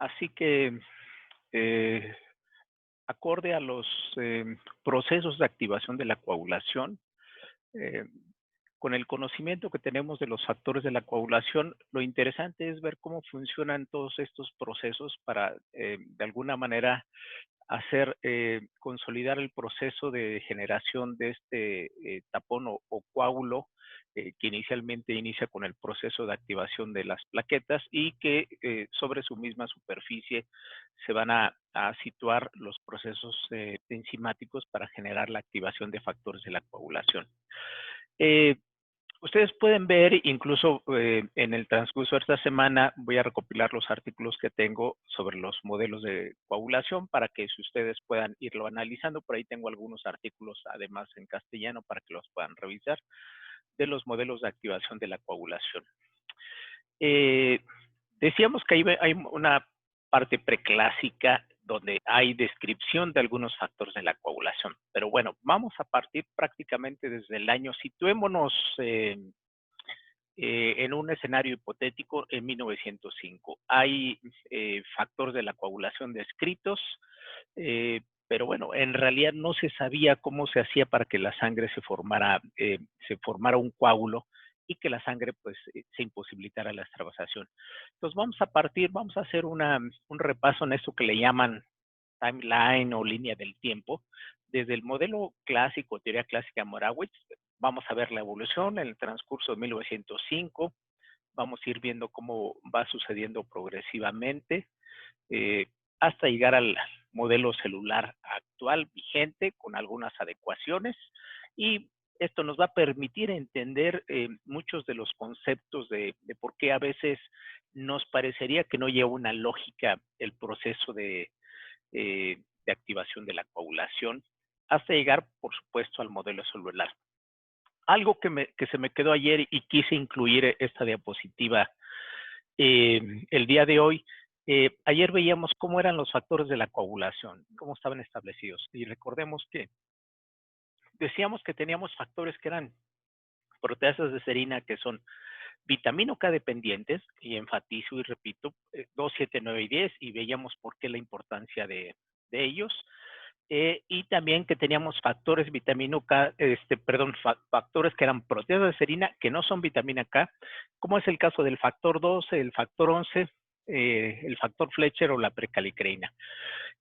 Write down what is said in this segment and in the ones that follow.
Así que, eh, acorde a los procesos de activación de la coagulación, eh, con el conocimiento que tenemos de los factores de la coagulación, lo interesante es ver cómo funcionan todos estos procesos para, de alguna manera, hacer consolidar el proceso de generación de este tapón o coágulo que inicialmente inicia con el proceso de activación de las plaquetas y que sobre su misma superficie se van a situar los procesos enzimáticos para generar la activación de factores de la coagulación. Eh, Ustedes pueden ver, incluso en el transcurso de esta semana, voy a recopilar los artículos que tengo sobre los modelos de coagulación para que si ustedes puedan irlo analizando. Por ahí tengo algunos artículos, además en castellano, para que los puedan revisar, de los modelos de activación de la coagulación. Eh, Decíamos que hay una parte preclásica donde hay descripción de algunos factores de la coagulación. Pero bueno, vamos a partir prácticamente desde el año, situémonos en un escenario hipotético en 1905. Hay factores de la coagulación descritos, pero bueno, en realidad no se sabía cómo se hacía para que la sangre se formara un coágulo y que la sangre pues se imposibilitara la extravasación. Entonces vamos a hacer un repaso en esto que le llaman timeline o línea del tiempo. Desde el modelo clásico, teoría clásica Morawitz, vamos a ver la evolución en el transcurso de 1905, vamos a ir viendo cómo va sucediendo progresivamente hasta llegar al modelo celular actual vigente con algunas adecuaciones y esto nos va a permitir entender muchos de los conceptos de por qué a veces nos parecería que no lleva una lógica el proceso de activación de la coagulación, hasta llegar, por supuesto, al modelo celular. Algo que se me quedó ayer y quise incluir esta diapositiva el día de hoy. Ayer veíamos cómo eran los factores de la coagulación, cómo estaban establecidos. Y recordemos que decíamos que teníamos factores que eran proteasas de serina que son vitamina K dependientes, y enfatizo y repito, 2, 7, 9 y 10, y veíamos por qué la importancia de ellos. Y también que teníamos factores vitamina K, factores que eran proteasas de serina que no son vitamina K, como es el caso del factor 12, el factor 11, el factor Fletcher o la precalicreína.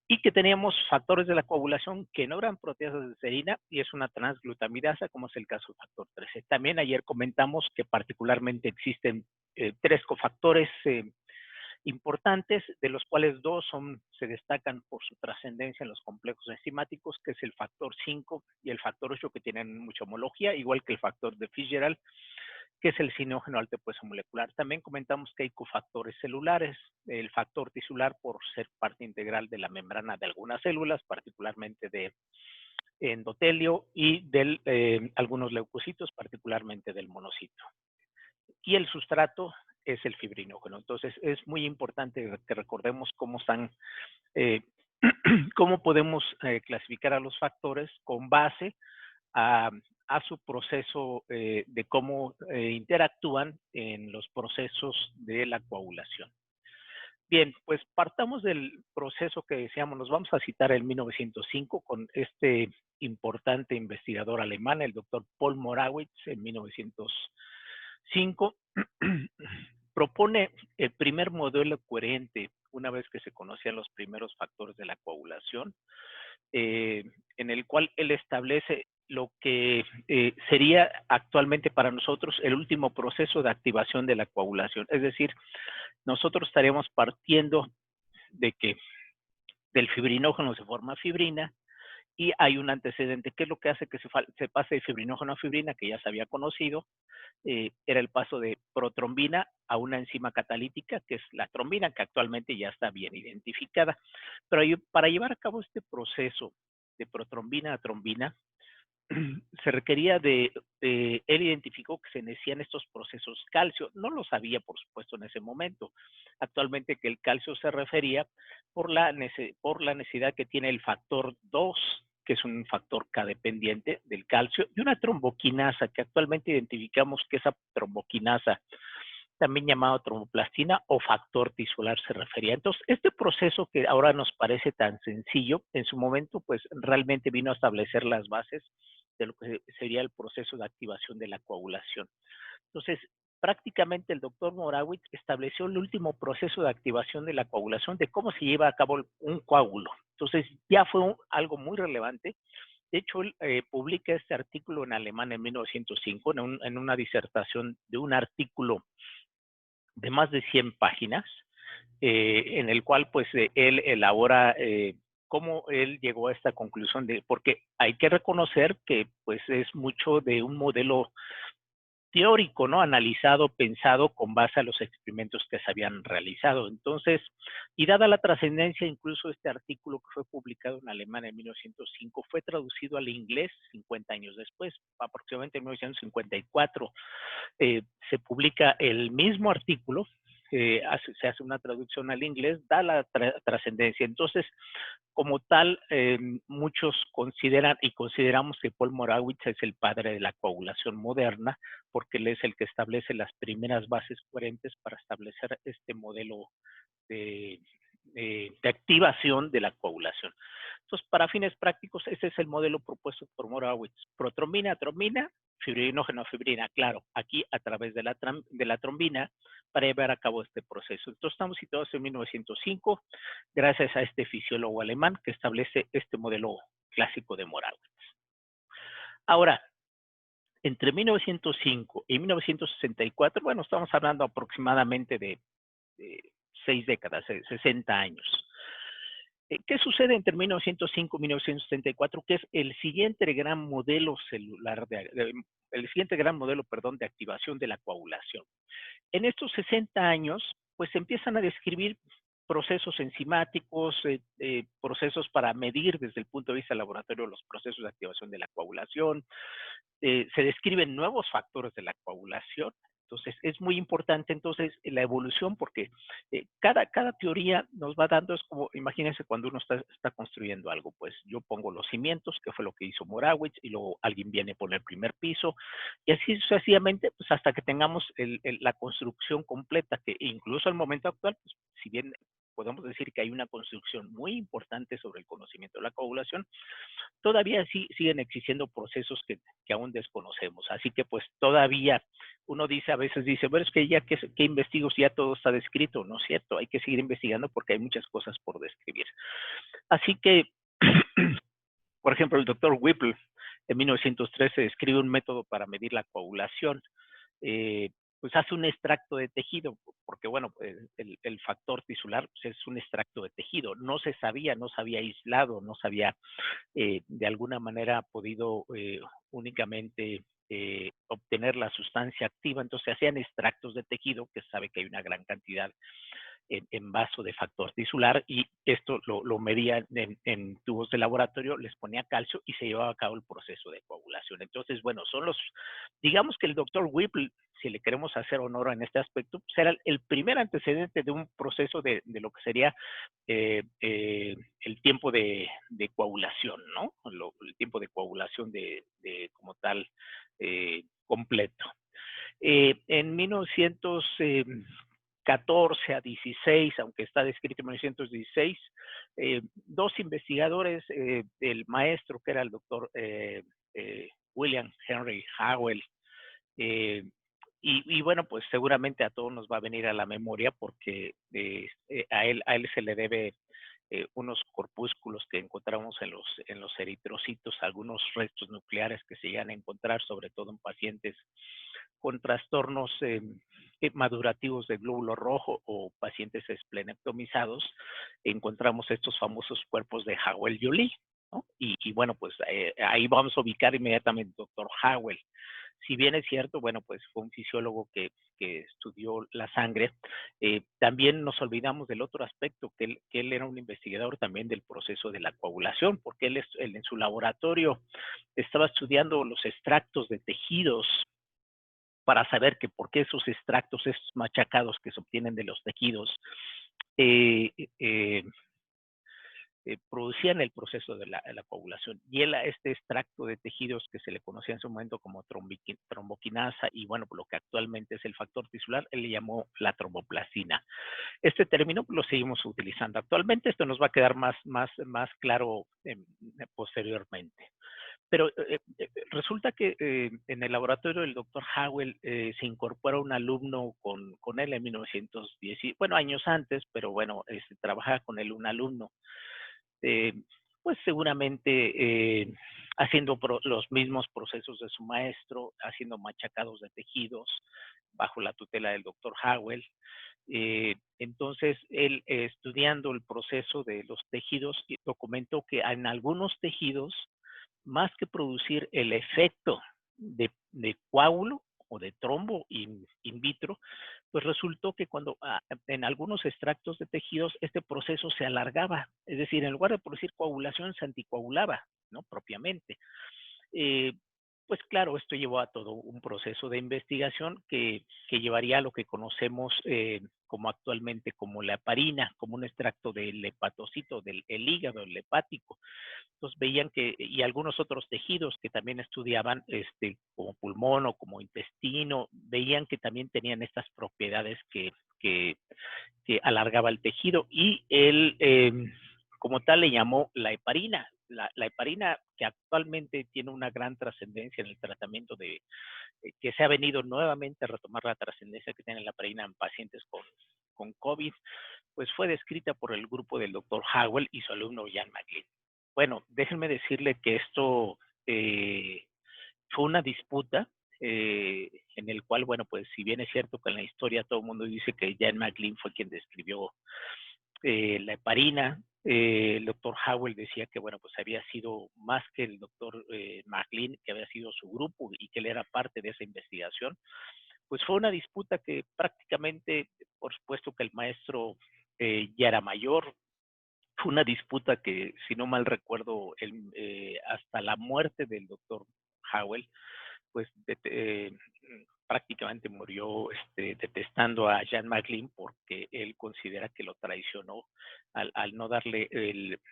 Y que teníamos factores de la coagulación que no eran proteasas de serina y es una transglutamirasa, como es el caso del factor 13. También ayer comentamos que particularmente existen 3 cofactores importantes, de los cuales 2 se destacan por su trascendencia en los complejos enzimáticos, que es el factor 5 y el factor 8, que tienen mucha homología, igual que el factor de Fitzgerald, que es el sinógeno alto de peso molecular. También comentamos que hay cofactores celulares, el factor tisular por ser parte integral de la membrana de algunas células, particularmente de endotelio, y de algunos leucocitos, particularmente del monocito. Y el sustrato es el fibrinógeno. Entonces, es muy importante que recordemos cómo están, eh, cómo podemos clasificar a los factores con base a, a su proceso de cómo interactúan en los procesos de la coagulación. Bien, pues partamos del proceso que decíamos, nos vamos a citar en 1905 con este importante investigador alemán, el doctor Paul Morawitz, en 1905, propone el primer modelo coherente una vez que se conocían los primeros factores de la coagulación, en el cual él establece lo que sería actualmente para nosotros el último proceso de activación de la coagulación. Es decir, nosotros estaríamos partiendo de que del fibrinógeno se forma fibrina y hay un antecedente. ¿Qué es lo que hace que se pase de fibrinógeno a fibrina, que ya se había conocido? Era el paso de protrombina a una enzima catalítica, que es la trombina, que actualmente ya está bien identificada. Pero para llevar a cabo este proceso de protrombina a trombina, se requería él identificó que se necesitan estos procesos calcio. No lo sabía, por supuesto, en ese momento. Actualmente que el calcio se refería por la necesidad que tiene el factor 2, que es un factor K dependiente del calcio, y una tromboquinasa, que actualmente identificamos que esa tromboquinasa también llamado tromboplastina o factor tisular se refería. Entonces, este proceso que ahora nos parece tan sencillo, en su momento, pues realmente vino a establecer las bases de lo que sería el proceso de activación de la coagulación. Entonces, prácticamente el doctor Morawitz estableció el último proceso de activación de la coagulación, de cómo se lleva a cabo un coágulo. Entonces, ya fue algo muy relevante. De hecho, él publica este artículo en alemán en 1905, en una disertación de un artículo de más de 100 páginas, en el cual pues él elabora cómo él llegó a esta conclusión, porque hay que reconocer que pues es mucho de un modelo teórico, ¿no? Analizado, pensado con base a los experimentos que se habían realizado. Entonces, y dada la trascendencia, incluso este artículo que fue publicado en Alemania en 1905 fue traducido al inglés 50 años después, aproximadamente en 1954. Se publica el mismo artículo, se hace una traducción al inglés, da la trascendencia. Entonces, como tal, muchos consideran y consideramos que Paul Morawitz es el padre de la coagulación moderna, porque él es el que establece las primeras bases coherentes para establecer este modelo de, de activación de la coagulación. Entonces, para fines prácticos, ese es el modelo propuesto por Morawitz. Protrombina, trombina, fibrinógeno, fibrina, claro, aquí a través de la trombina para llevar a cabo este proceso. Entonces, estamos situados en 1905, gracias a este fisiólogo alemán que establece este modelo clásico de Morawitz. Ahora, entre 1905 y 1964, bueno, estamos hablando aproximadamente de 6 décadas, 60 años. ¿Qué sucede entre 1905 y 1964? Que es el siguiente gran modelo celular, el siguiente gran modelo, perdón, de activación de la coagulación. En estos 60 años, pues se empiezan a describir procesos enzimáticos, procesos para medir desde el punto de vista laboratorio los procesos de activación de la coagulación, se describen nuevos factores de la coagulación. Entonces, es muy importante entonces la evolución porque cada teoría nos va dando, es como, imagínense cuando uno está construyendo algo, pues yo pongo los cimientos, que fue lo que hizo Morawitz, y luego alguien viene a poner el primer piso, y así sucesivamente, pues hasta que tengamos la construcción completa, que incluso al momento actual, pues, si bien podemos decir que hay una construcción muy importante sobre el conocimiento de la coagulación, todavía sí siguen existiendo procesos que aún desconocemos. Así que pues todavía uno dice, a veces dice, bueno, es que ya que investigo si ya todo está descrito. No es cierto, hay que seguir investigando porque hay muchas cosas por describir. Así que, por ejemplo, el doctor Whipple en 1913 escribe un método para medir la coagulación. Pues hace un extracto de tejido, porque bueno, el factor tisular pues, es un extracto de tejido. No se sabía, no se había aislado, no se había de alguna manera podido únicamente obtener la sustancia activa. Entonces se hacían extractos de tejido, que sabe que hay una gran cantidad en vaso de factor tisular, y esto lo medía en tubos de laboratorio, les ponía calcio y se llevaba a cabo el proceso de coagulación. Entonces, bueno, digamos que el doctor Whipple, si le queremos hacer honor en este aspecto, pues era el primer antecedente de un proceso de lo que sería el tiempo de coagulación, ¿no? El tiempo de coagulación como tal completo. En 1914 a 16, aunque está descrito en 1916, dos investigadores, el maestro que era el doctor William Henry Howell, y bueno, pues seguramente a todos nos va a venir a la memoria porque a él se le debe unos corpúsculos que encontramos en los eritrocitos, algunos restos nucleares que se llegan a encontrar, sobre todo en pacientes con trastornos madurativos del glóbulo rojo o pacientes esplenectomizados, encontramos estos famosos cuerpos de Howell-Joly, ¿no? Y bueno, pues ahí vamos a ubicar inmediatamente al doctor Howell. Si bien es cierto, bueno, pues fue un fisiólogo que estudió la sangre, también nos olvidamos del otro aspecto, que él era un investigador también del proceso de la coagulación, porque él en su laboratorio estaba estudiando los extractos de tejidos para saber que por qué esos extractos, esos machacados que se obtienen de los tejidos, eh, eh, producían el proceso de la coagulación. Y este extracto de tejidos que se le conocía en su momento como tromboquinasa y bueno, lo que actualmente es el factor tisular, él le llamó la tromboplastina. Este término lo seguimos utilizando actualmente. Esto nos va a quedar más claro posteriormente. Pero resulta que en el laboratorio del doctor Howell se incorpora un alumno con él en 1910, bueno, años antes, pero bueno, trabajaba con él un alumno, eh, pues seguramente haciendo los mismos procesos de su maestro, haciendo machacados de tejidos bajo la tutela del doctor Howell. Entonces, él estudiando el proceso de los tejidos, documentó que en algunos tejidos, más que producir el efecto de coágulo o de trombo in vitro, pues resultó que cuando en algunos extractos de tejidos este proceso se alargaba, es decir, en lugar de producir coagulación se anticoagulaba, ¿no? Propiamente. Eh, pues claro, esto llevó a todo un proceso de investigación que llevaría a lo que conocemos como actualmente como la heparina, como un extracto del hepatocito, del hígado, el hepático. Entonces veían que, y algunos otros tejidos que también estudiaban, como pulmón o como intestino, veían que también tenían estas propiedades que, que alargaba el tejido y él como tal le llamó la heparina. La heparina que actualmente tiene una gran trascendencia en el tratamiento que se ha venido nuevamente a retomar la trascendencia que tiene la heparina en pacientes con COVID, pues fue descrita por el grupo del doctor Howell y su alumno Jan McLean. Bueno, déjenme decirle que esto fue una disputa en el cual, bueno, pues si bien es cierto que en la historia todo el mundo dice que Jan McLean fue quien describió la heparina, el doctor Howell decía que, bueno, pues había sido más que el doctor McLean, que había sido su grupo y que él era parte de esa investigación. Pues fue una disputa que prácticamente, por supuesto que el maestro ya era mayor, fue una disputa que, si no mal recuerdo, hasta la muerte del doctor Howell, pues prácticamente murió detestando a Jan McLean porque él considera que lo traicionó al no darle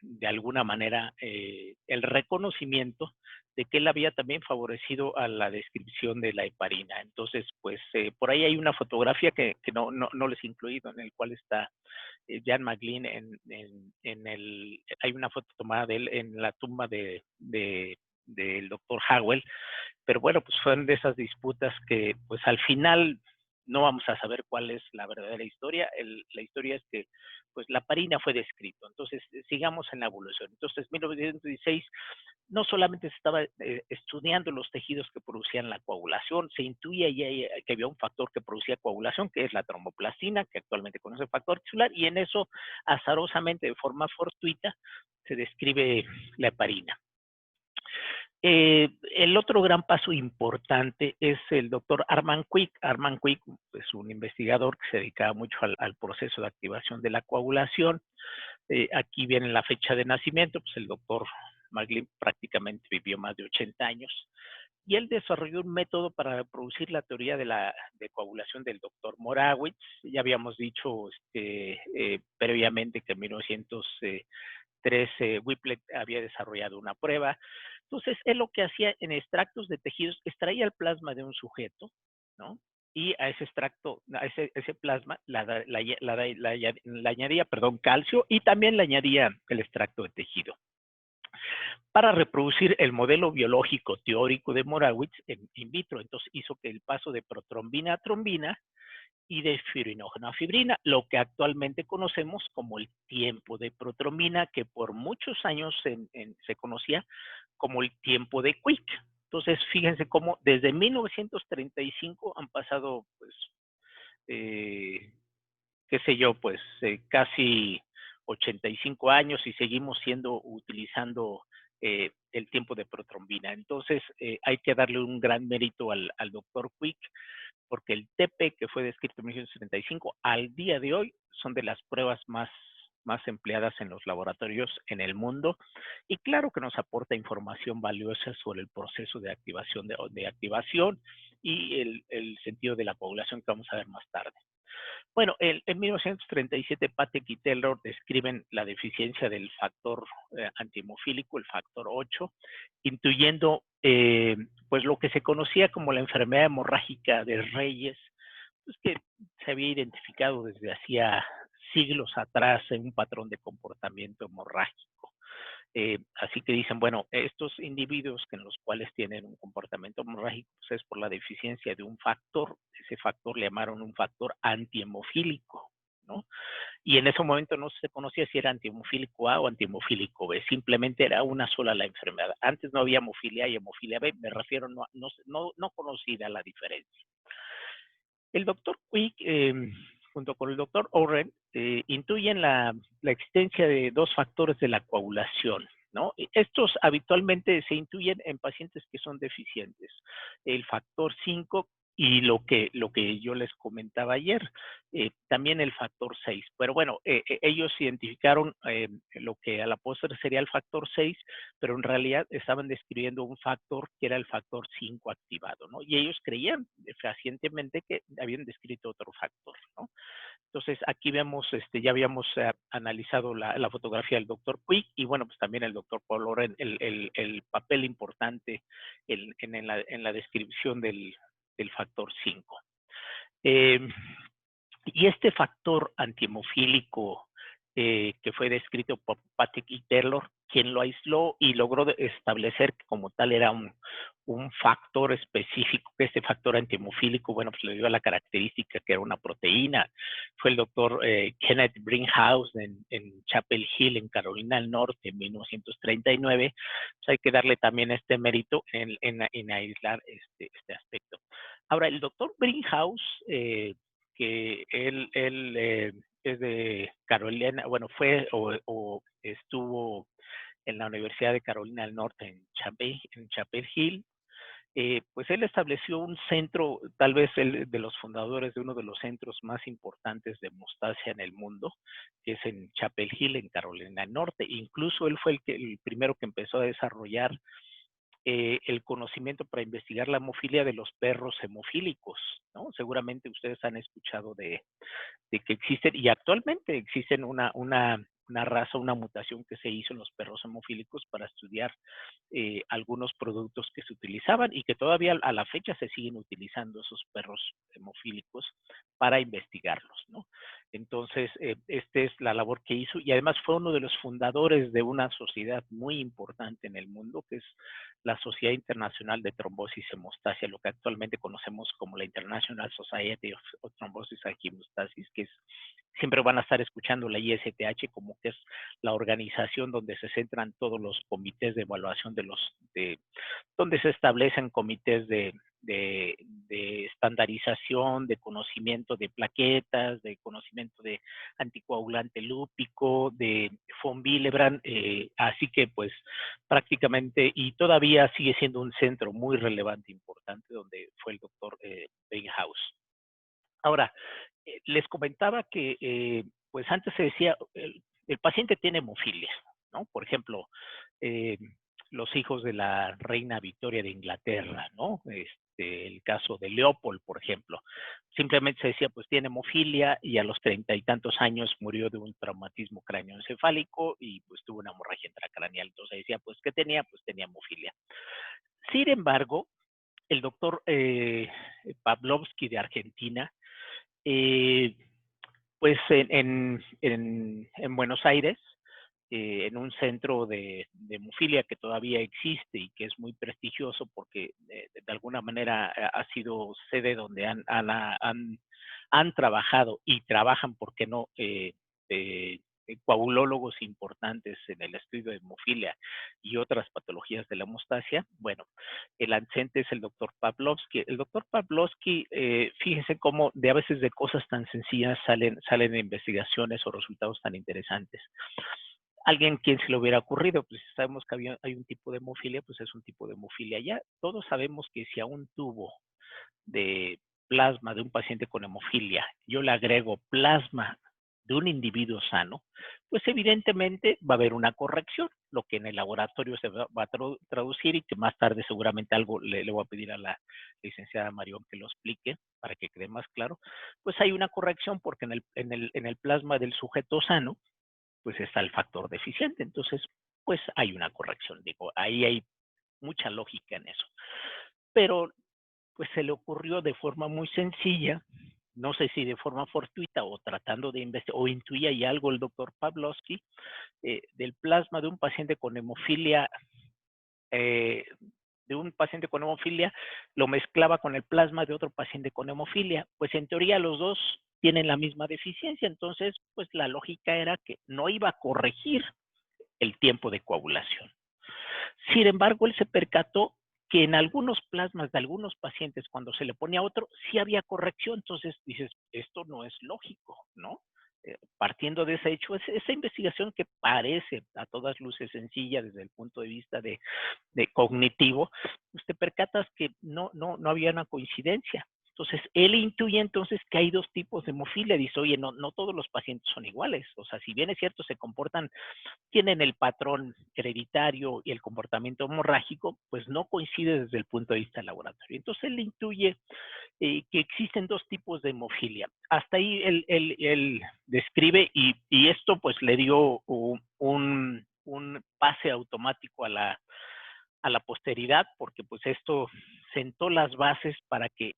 de alguna manera el reconocimiento de que él había también favorecido a la descripción de la heparina. Entonces, pues por ahí hay una fotografía que no les he incluido, en el cual está Jan McLean hay una foto tomada de él en la tumba del doctor Howell, pero bueno, pues fueron de esas disputas que pues al final no vamos a saber cuál es la verdadera historia. La historia es que pues la heparina fue descrito. Entonces, sigamos en la evolución. Entonces, en 1916 no solamente se estaba estudiando los tejidos que producían la coagulación, se intuía ya que había un factor que producía coagulación, que es la tromboplastina, que actualmente conoce el factor tisular, y en eso, azarosamente, de forma fortuita, se describe la heparina. El otro gran paso importante es el doctor Armand Quick. Armand Quick es un investigador que se dedicaba mucho al proceso de activación de la coagulación. Aquí viene la fecha de nacimiento, pues el doctor McLean prácticamente vivió más de 80 años y él desarrolló un método para producir la teoría de coagulación del doctor Morawitz. Ya habíamos dicho previamente que en 1913 Whiplet había desarrollado una prueba. Entonces, él lo que hacía en extractos de tejidos, extraía el plasma de un sujeto, ¿no? Y a ese extracto, a ese plasma, le añadía, perdón, calcio y también le añadía el extracto de tejido para reproducir el modelo biológico teórico de Morawitz en in vitro. Entonces hizo que el paso de protrombina a trombina y de fibrinógeno a fibrina, lo que actualmente conocemos como el tiempo de protrombina, que por muchos años se conocía como el tiempo de Quick. Entonces, fíjense cómo desde 1935 han pasado, pues, qué sé yo, pues casi 85 años y seguimos utilizando el tiempo de protrombina. Entonces, hay que darle un gran mérito al doctor Quick, porque el TP que fue descrito en 1975 al día de hoy son de las pruebas más empleadas en los laboratorios en el mundo y claro que nos aporta información valiosa sobre el proceso de activación y el sentido de la coagulación que vamos a ver más tarde. Bueno, en 1937 Patek y Taylor describen la deficiencia del factor antihemofílico, el factor 8, intuyendo pues lo que se conocía como la enfermedad hemorrágica de Reyes, pues que se había identificado desde hacía siglos atrás en un patrón de comportamiento hemorrágico. Así que dicen, bueno, estos individuos que en los cuales tienen un comportamiento hemorrágico pues es por la deficiencia de un factor, ese factor le llamaron un factor antihemofílico, ¿no? Y en ese momento no se conocía si era antihemofílico A o antihemofílico B, simplemente era una sola la enfermedad. Antes no había hemofilia A y hemofilia B, me refiero, no conocida la diferencia. El doctor Quick, junto con el doctor Oren, intuyen la existencia de dos factores de la coagulación, ¿no? Estos habitualmente se intuyen en pacientes que son deficientes. El factor 5 y lo que yo les comentaba ayer, también el factor 6. Pero bueno, ellos identificaron lo que a la postre sería el factor 6, pero en realidad estaban describiendo un factor que era el factor 5 activado, ¿no? Y ellos creían fehacientemente que habían descrito otro factor, ¿no? Entonces, aquí vemos, ya habíamos analizado la fotografía del doctor Quick y bueno, pues también el doctor Paul Loren, el papel importante en la descripción del factor 5. Y este factor antihemofílico que fue descrito por Patek y Taylor, quien lo aisló y logró establecer que como tal era un factor específico, que este factor antihemofílico, bueno, pues le dio la característica que era una proteína. Fue el doctor Kenneth Brinkhouse en Chapel Hill, en Carolina del Norte, en 1939. Pues hay que darle también este mérito en aislar este aspecto. Ahora, el doctor Brinkhouse, que él es de Carolina, bueno, fue o estuvo en la Universidad de Carolina del Norte en Chapel Hill, pues él estableció un centro, tal vez él de los fundadores de uno de los centros más importantes de hemostasia en el mundo, que es en Chapel Hill, en Carolina del Norte. Incluso él fue el primero que empezó a desarrollar el conocimiento para investigar la hemofilia de los perros hemofílicos, ¿no? Seguramente ustedes han escuchado de que existen, y actualmente existen una raza, una mutación que se hizo en los perros hemofílicos para estudiar algunos productos que se utilizaban y que todavía a la fecha se siguen utilizando esos perros hemofílicos para investigarlos, ¿no? Entonces, esta es la labor que hizo y además fue uno de los fundadores de una sociedad muy importante en el mundo, que es la Sociedad Internacional de Trombosis y Hemostasia, lo que actualmente conocemos como la International Society of Thrombosis and Hemostasis, que es, siempre van a estar escuchando la ISTH como que es la organización donde se centran todos los comités de evaluación donde se establecen comités de estandarización, de conocimiento de plaquetas, de conocimiento de anticoagulante lúpico, de von Willebrand, así que pues prácticamente, y todavía sigue siendo un centro muy relevante, importante, donde fue el doctor Brinkhouse. Ahora, les comentaba que, pues antes se decía, el paciente tiene hemofilia, ¿no? Por ejemplo, eh, los hijos de la reina Victoria de Inglaterra, ¿no? El caso de Leopold, por ejemplo. Simplemente se decía, pues tiene hemofilia y a los 30 y tantos años murió de un traumatismo cráneoencefálico y pues tuvo una hemorragia intracraneal. Entonces decía, pues, ¿qué tenía? Pues tenía hemofilia. Sin embargo, el doctor Pavlovsky de Argentina, eh, pues en Buenos Aires, en un centro de hemofilia que todavía existe y que es muy prestigioso porque de alguna manera ha sido sede donde han trabajado y trabajan, ¿por qué no? Coagulólogos importantes en el estudio de hemofilia y otras patologías de la hemostasia. Bueno, el ancente es el doctor Pavlovsky. El doctor Pavlovsky, fíjense cómo de a veces de cosas tan sencillas salen investigaciones o resultados tan interesantes. Alguien quien se le hubiera ocurrido, pues sabemos que hay un tipo de hemofilia, pues es un tipo de hemofilia ya. Todos sabemos que si a un tubo de plasma de un paciente con hemofilia yo le agrego plasma de un individuo sano, pues evidentemente va a haber una corrección. lo que en el laboratorio se va a traducir y que más tarde seguramente algo le voy a pedir a la licenciada Marión que lo explique para que quede más claro, pues hay una corrección porque en el plasma del sujeto sano, pues está el factor deficiente. Entonces, pues hay una corrección. Digo, ahí hay mucha lógica en eso. Pero, pues se le ocurrió de forma muy sencilla, no sé si de forma fortuita o tratando de investigar, o intuía y algo el doctor Pavlovsky, del plasma de un paciente con hemofilia, lo mezclaba con el plasma de otro paciente con hemofilia. Pues en teoría los dos tienen la misma deficiencia, entonces pues la lógica era que no iba a corregir el tiempo de coagulación. Sin embargo, él se percató que en algunos plasmas de algunos pacientes, cuando se le ponía otro, sí había corrección. Entonces dices, esto no es lógico, ¿no? Partiendo de ese hecho, esa investigación que parece a todas luces sencilla desde el punto de vista de cognitivo, pues te percatas que no había una coincidencia. Entonces, él intuye entonces que hay dos tipos de hemofilia. Dice, oye, no todos los pacientes son iguales. O sea, si bien es cierto, se comportan, tienen el patrón hereditario y el comportamiento hemorrágico, pues no coincide desde el punto de vista laboratorio. Entonces, él intuye que existen dos tipos de hemofilia. Hasta ahí él describe y esto pues le dio un pase automático a la posteridad, porque pues esto sentó las bases para que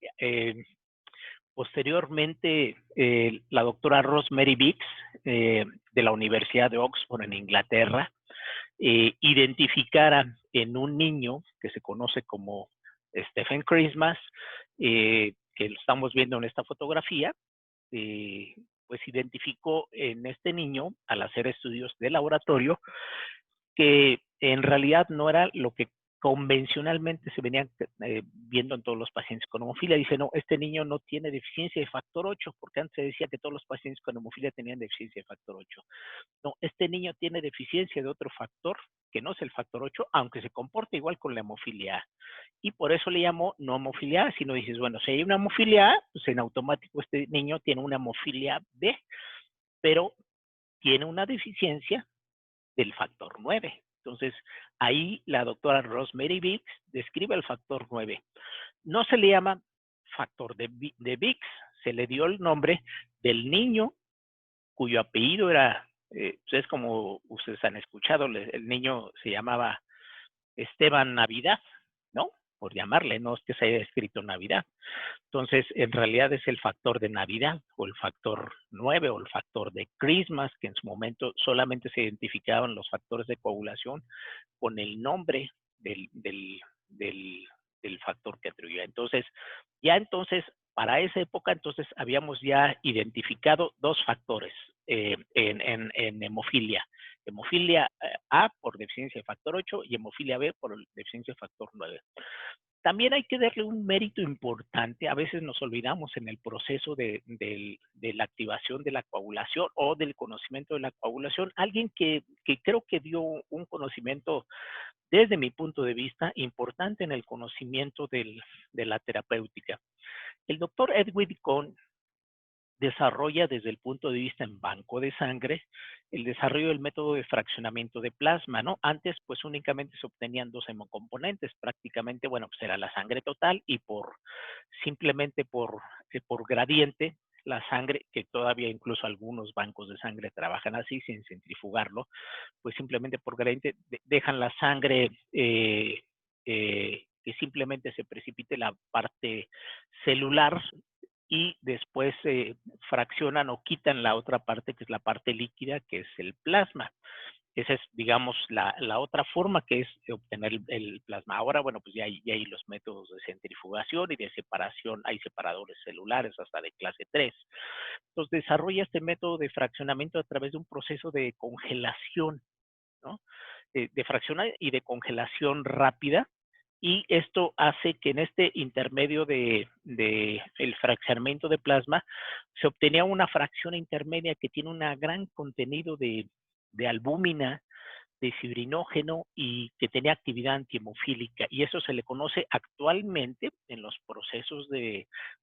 posteriormente la doctora Rosemary Biggs de la Universidad de Oxford en Inglaterra identificara en un niño que se conoce como Stephen Christmas, que lo estamos viendo en esta fotografía, pues identificó en este niño, al hacer estudios de laboratorio, que en realidad no era lo que convencionalmente se venía viendo en todos los pacientes con hemofilia. Dice, no, este niño no tiene deficiencia de factor 8, porque antes se decía que todos los pacientes con hemofilia tenían deficiencia de factor 8. No, este niño tiene deficiencia de otro factor, que no es el factor 8, aunque se comporta igual con la hemofilia A. Y por eso le llamó no hemofilia A, sino dices, bueno, si hay una hemofilia A, pues en automático este niño tiene una hemofilia B, pero tiene una deficiencia del factor 9. Entonces, ahí la doctora Rosemary Biggs describe el factor 9. No se le llama factor de Biggs, se le dio el nombre del niño cuyo apellido era, es como ustedes han escuchado, el niño se llamaba Esteban Navidad, ¿no? Por llamarle, no es que se haya escrito Navidad. Entonces, en realidad es el factor de Navidad, o el factor 9, o el factor de Christmas, que en su momento solamente se identificaban los factores de coagulación con el nombre del factor que atribuía. Entonces, ya entonces, para esa época, entonces habíamos ya identificado dos factores en hemofilia. Hemofilia A por deficiencia de factor 8 y hemofilia B por deficiencia de factor 9. También hay que darle un mérito importante, a veces nos olvidamos en el proceso de la activación de la coagulación o del conocimiento de la coagulación, alguien que creo que dio un conocimiento, desde mi punto de vista, importante en el conocimiento de la terapéutica. El doctor Edwin Cohn desarrolla desde el punto de vista en banco de sangre el desarrollo del método de fraccionamiento de plasma, ¿no? Antes pues únicamente se obtenían dos hemocomponentes, prácticamente, bueno, pues era la sangre total y simplemente por gradiente, la sangre, que todavía incluso algunos bancos de sangre trabajan así, sin centrifugarlo, pues simplemente por gradiente dejan la sangre que simplemente se precipite la parte celular y después fraccionan o quitan la otra parte, que es la parte líquida, que es el plasma. Esa es, digamos, la otra forma, que es obtener el plasma. Ahora, bueno, pues ya hay los métodos de centrifugación y de separación, hay separadores celulares hasta de clase 3. Entonces, desarrolla este método de fraccionamiento a través de un proceso de congelación, ¿no? De fracción y de congelación rápida, y esto hace que en este intermedio de el fraccionamiento de plasma se obtenía una fracción intermedia que tiene un gran contenido de albúmina, desfibrinógeno y que tenía actividad antihemofílica, y eso se le conoce actualmente en los procesos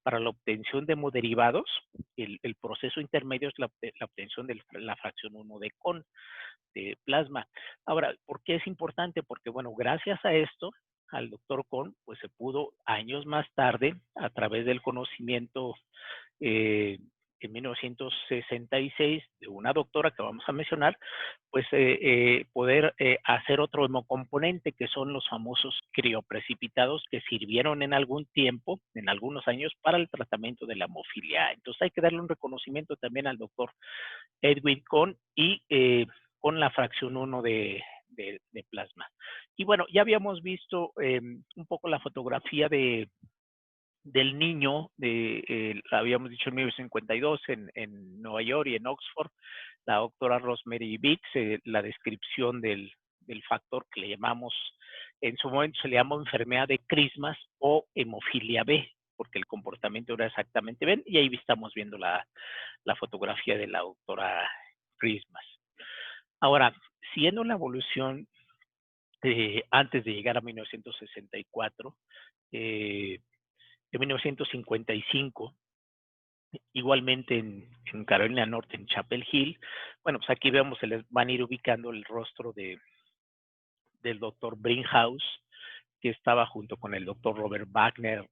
para la obtención de hemoderivados. El proceso intermedio es la obtención de la fracción 1 de plasma. Ahora, ¿por qué es importante? Porque, bueno, gracias a esto, al doctor Kohn, pues se pudo años más tarde, a través del conocimiento en 1966 de una doctora que vamos a mencionar, pues poder hacer otro hemocomponente, que son los famosos crioprecipitados, que sirvieron en algún tiempo, en algunos años, para el tratamiento de la hemofilia A. Entonces hay que darle un reconocimiento también al doctor Edwin Kohn y con la fracción 1 de plasma. Y bueno, ya habíamos visto un poco la fotografía del niño, habíamos dicho en 1952 en Nueva York y en Oxford, la doctora Rosemary Biggs, la descripción del factor que le llamamos, en su momento se le llamó enfermedad de Christmas o hemofilia B, porque el comportamiento era exactamente B, y ahí estamos viendo la fotografía de la doctora Christmas. Ahora, siguiendo la evolución antes de llegar a 1964, en 1955, igualmente en Carolina Norte, en Chapel Hill, bueno, pues aquí vemos, se les van a ir ubicando el rostro del doctor Brinkhaus, que estaba junto con el doctor Robert Wagner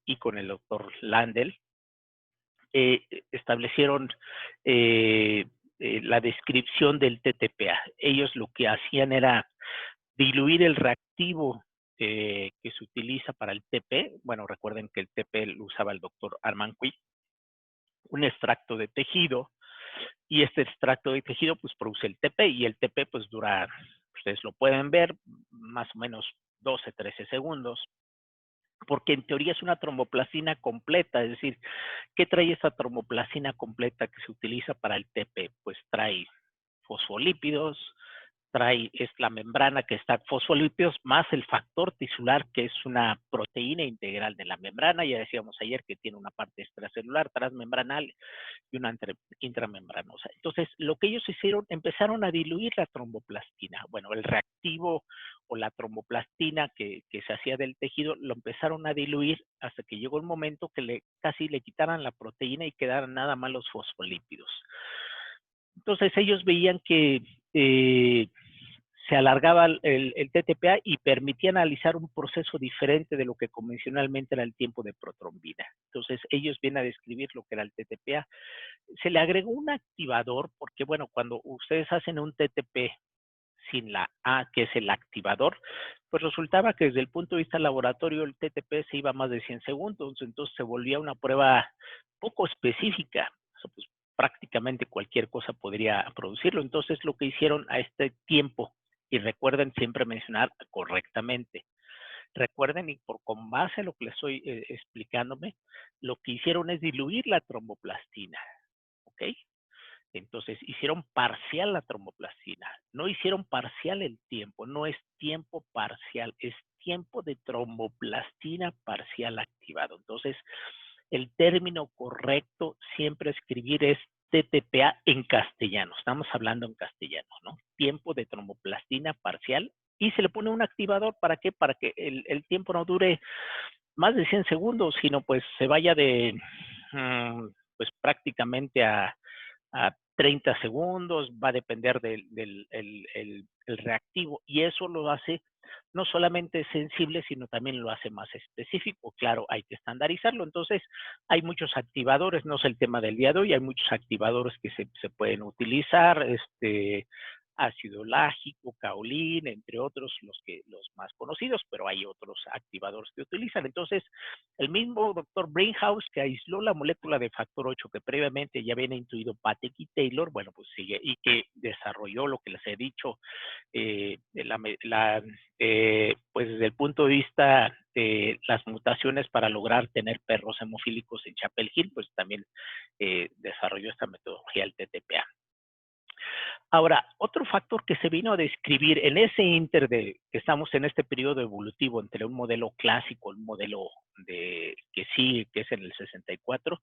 y con el doctor Landel. Establecieron la descripción del TTPA. Ellos lo que hacían era diluir el reactivo que se utiliza para el TP. Bueno, recuerden que el TP lo usaba el doctor Armand Cui, un extracto de tejido, y este extracto de tejido pues produce el TP, y el TP pues dura, ustedes lo pueden ver, más o menos 12, 13 segundos, porque en teoría es una tromboplastina completa. Es decir, ¿qué trae esa tromboplastina completa que se utiliza para el TP? Pues trae fosfolípidos, es la membrana que está, fosfolípidos más el factor tisular, que es una proteína integral de la membrana. Ya decíamos ayer que tiene una parte extracelular, transmembranal y una intramembranosa. Entonces, lo que ellos hicieron, empezaron a diluir la tromboplastina. Bueno, el reactivo o la tromboplastina que se hacía del tejido, lo empezaron a diluir hasta que llegó el momento que casi le quitaran la proteína y quedaran nada más los fosfolípidos. Entonces, ellos veían que se alargaba el TTPA y permitía analizar un proceso diferente de lo que convencionalmente era el tiempo de protrombina. Entonces, ellos vienen a describir lo que era el TTPA. Se le agregó un activador, porque bueno, cuando ustedes hacen un TTP sin la A, que es el activador, pues resultaba que desde el punto de vista laboratorio el TTP se iba a más de 100 segundos, entonces se volvía una prueba poco específica. O sea, pues prácticamente cualquier cosa podría producirlo. Entonces lo que hicieron a este tiempo, y recuerden siempre mencionar correctamente, recuerden, y con base a lo que les estoy explicándome, lo que hicieron es diluir la tromboplastina, ¿ok? Entonces, hicieron parcial la tromboplastina, no hicieron parcial el tiempo, no es tiempo parcial, es tiempo de tromboplastina parcial activado. Entonces, el término correcto siempre escribir es TTPA en castellano, estamos hablando en castellano, ¿no? Tiempo de tromboplastina parcial, y se le pone un activador, ¿para qué? Para que el tiempo no dure más de 100 segundos, sino pues se vaya de, pues prácticamente a 30 segundos, va a depender del el reactivo, y eso lo hace no solamente sensible, sino también lo hace más específico. Claro, hay que estandarizarlo. Entonces, hay muchos activadores, no es el tema del día de hoy, hay muchos activadores que se pueden utilizar, ácido lágico, caolín, entre otros, los más conocidos, pero hay otros activadores que utilizan. Entonces, el mismo doctor Brinkhaus, que aisló la molécula de factor 8 que previamente ya habían intuido Patek y Taylor, bueno, pues sigue, y que desarrolló lo que les he dicho, pues desde el punto de vista de las mutaciones para lograr tener perros hemofílicos en Chapel Hill, pues también desarrolló esta metodología, el TTPA. Ahora, otro factor que se vino a describir en ese inter de que estamos en este periodo evolutivo entre un modelo clásico y un modelo que sigue, que es en el 64,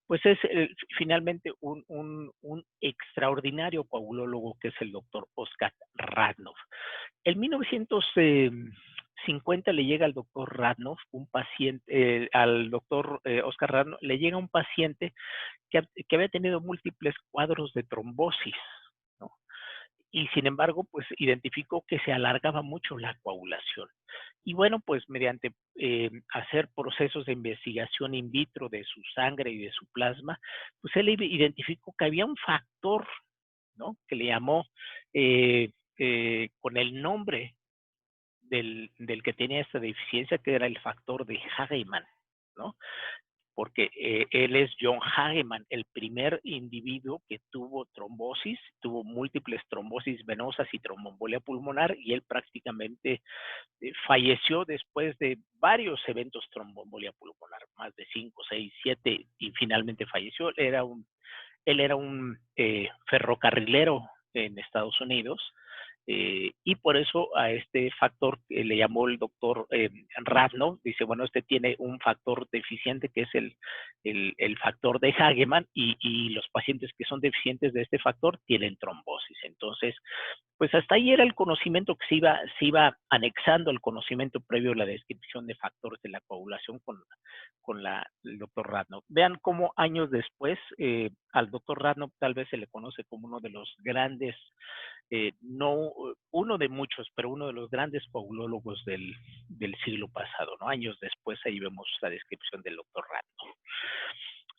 pues es finalmente un extraordinario coagulólogo que es el doctor Oscar Radnoff. En 1950 le llega al doctor Radnoff un paciente, al doctor Oscar Radnoff, le llega un paciente que había tenido múltiples cuadros de trombosis, ¿no? Y sin embargo, pues identificó que se alargaba mucho la coagulación. Y bueno, pues mediante hacer procesos de investigación in vitro de su sangre y de su plasma, pues él identificó que había un factor, ¿no? Que le llamó con el nombre del que tenía esta deficiencia, que era el factor de Hageman, ¿no? Porque él es John Hageman, el primer individuo que tuvo trombosis, tuvo múltiples trombosis venosas y tromboembolia pulmonar, y él prácticamente falleció después de varios eventos tromboembolia pulmonar, más de 5, 6, 7, y finalmente falleció. Él era un ferrocarrilero en Estados Unidos, y por eso a este factor le llamó el doctor Radnoff, dice, bueno, este tiene un factor deficiente que es el factor de Hageman, y los pacientes que son deficientes de este factor tienen trombosis. Entonces, pues hasta ahí era el conocimiento que se iba anexando al conocimiento previo a la descripción de factores de la coagulación con el doctor Radnoff. Vean cómo años después al doctor Radnoff tal vez se le conoce como uno de los grandes, no uno de muchos, pero uno de los grandes coagulólogos del siglo pasado, ¿no? Años después ahí vemos la descripción del doctor Radnoff.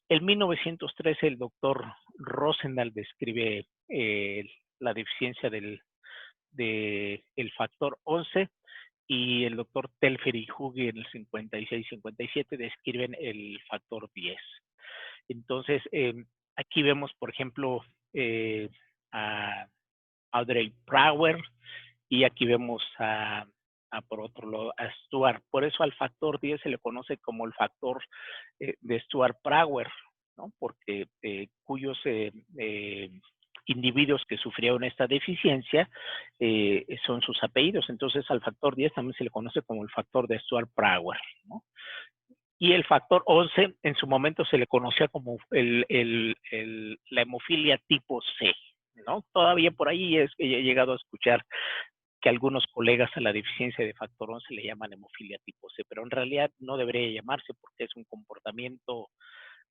En 1913 el doctor Rosendahl describe la deficiencia del factor 11, y el doctor Telfer y Hugi en el 56-57 describen el factor 10. Entonces, aquí vemos, por ejemplo, a Audrey Prawer, y aquí vemos por otro lado, a Stuart. Por eso al factor 10 se le conoce como el factor de Stuart-Prawer, ¿no? Porque cuyos individuos que sufrieron esta deficiencia son sus apellidos. Entonces al factor 10 también se le conoce como el factor de Stuart-Prawer, ¿no? Y el factor 11 en su momento se le conocía como la hemofilia tipo C, ¿no? Todavía por ahí he llegado a escuchar que algunos colegas a la deficiencia de factor 11 le llaman hemofilia tipo C, pero en realidad no debería llamarse porque es un comportamiento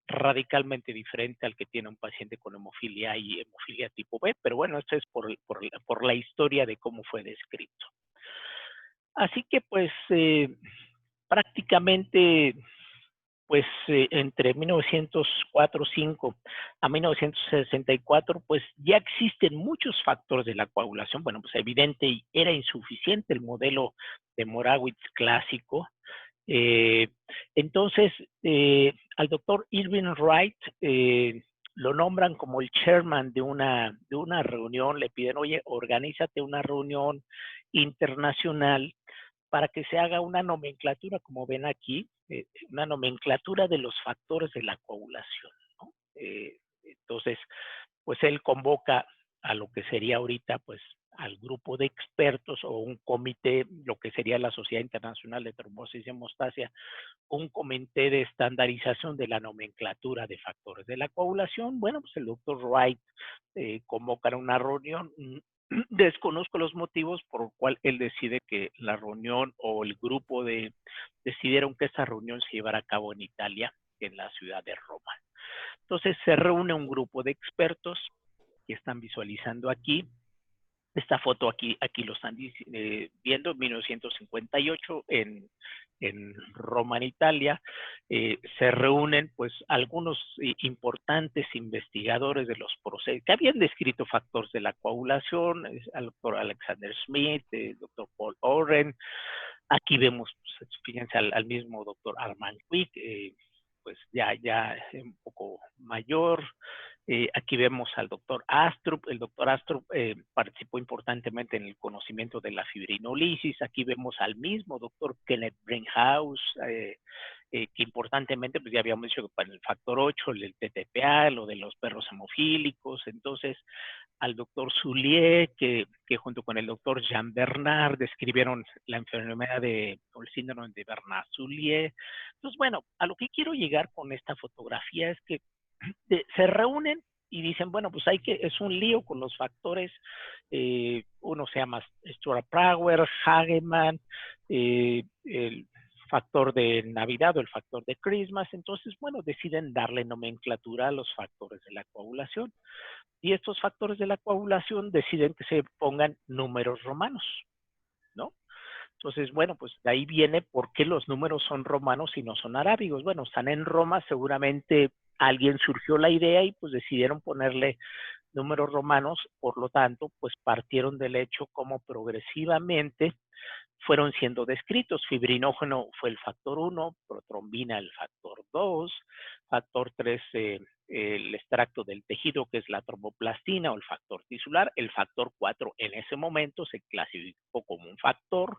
radicalmente diferente al que tiene un paciente con hemofilia A y hemofilia tipo B, pero bueno, esto es por la historia de cómo fue descrito. Así que pues prácticamente pues entre 1904-5 a 1964, pues ya existen muchos factores de la coagulación. Bueno, pues evidente, era insuficiente el modelo de Morawitz clásico. Entonces, al doctor Irving Wright lo nombran como el chairman de una reunión, le piden, oye, organízate una reunión internacional para que se haga una nomenclatura, como ven aquí, una nomenclatura de los factores de la coagulación, ¿no? Entonces, pues él convoca a lo que sería ahorita, pues, al grupo de expertos o un comité, lo que sería la Sociedad Internacional de Trombosis y Hemostasia, un comité de estandarización de la nomenclatura de factores de la coagulación. Bueno, pues el doctor Wright convoca una reunión. Desconozco los motivos por los cuales él decide que la reunión o el grupo decidieron que esta reunión se llevara a cabo en Italia, en la ciudad de Roma. Entonces se reúne un grupo de expertos que están visualizando aquí. Esta foto aquí lo están viendo, en 1958 en Roma, en Italia. Se reúnen pues algunos importantes investigadores de los procesos que habían descrito factores de la coagulación, el doctor Alexander Smith, el doctor Paul Oren. Aquí vemos, pues, fíjense, al mismo doctor Armand Quick, pues ya un poco mayor. Aquí vemos al doctor Astrup. El doctor Astrup participó importantemente en el conocimiento de la fibrinolisis. Aquí vemos al mismo doctor Kenneth Bringhaus, que importantemente, pues ya habíamos dicho que para el factor 8, el TTPA, lo de los perros hemofílicos. Entonces, al doctor Soulier, que junto con el doctor Jean Bernard describieron la enfermedad o el síndrome de Bernard-Soulier. Entonces, bueno, a lo que quiero llegar con esta fotografía es que se reúnen y dicen, bueno, pues es un lío con los factores, uno se llama Stuart Power, Hageman, el factor de Navidad o el factor de Christmas. Entonces, bueno, deciden darle nomenclatura a los factores de la coagulación, y estos factores de la coagulación deciden que se pongan números romanos, ¿no? Entonces, bueno, pues de ahí viene por qué los números son romanos y no son arábigos. Bueno, están en Roma, seguramente alguien surgió la idea y pues decidieron ponerle números romanos. Por lo tanto, pues partieron del hecho como progresivamente fueron siendo descritos. Fibrinógeno fue el factor 1, protrombina el factor 2, factor 3 el extracto del tejido, que es la tromboplastina o el factor tisular. El factor 4 en ese momento se clasificó como un factor,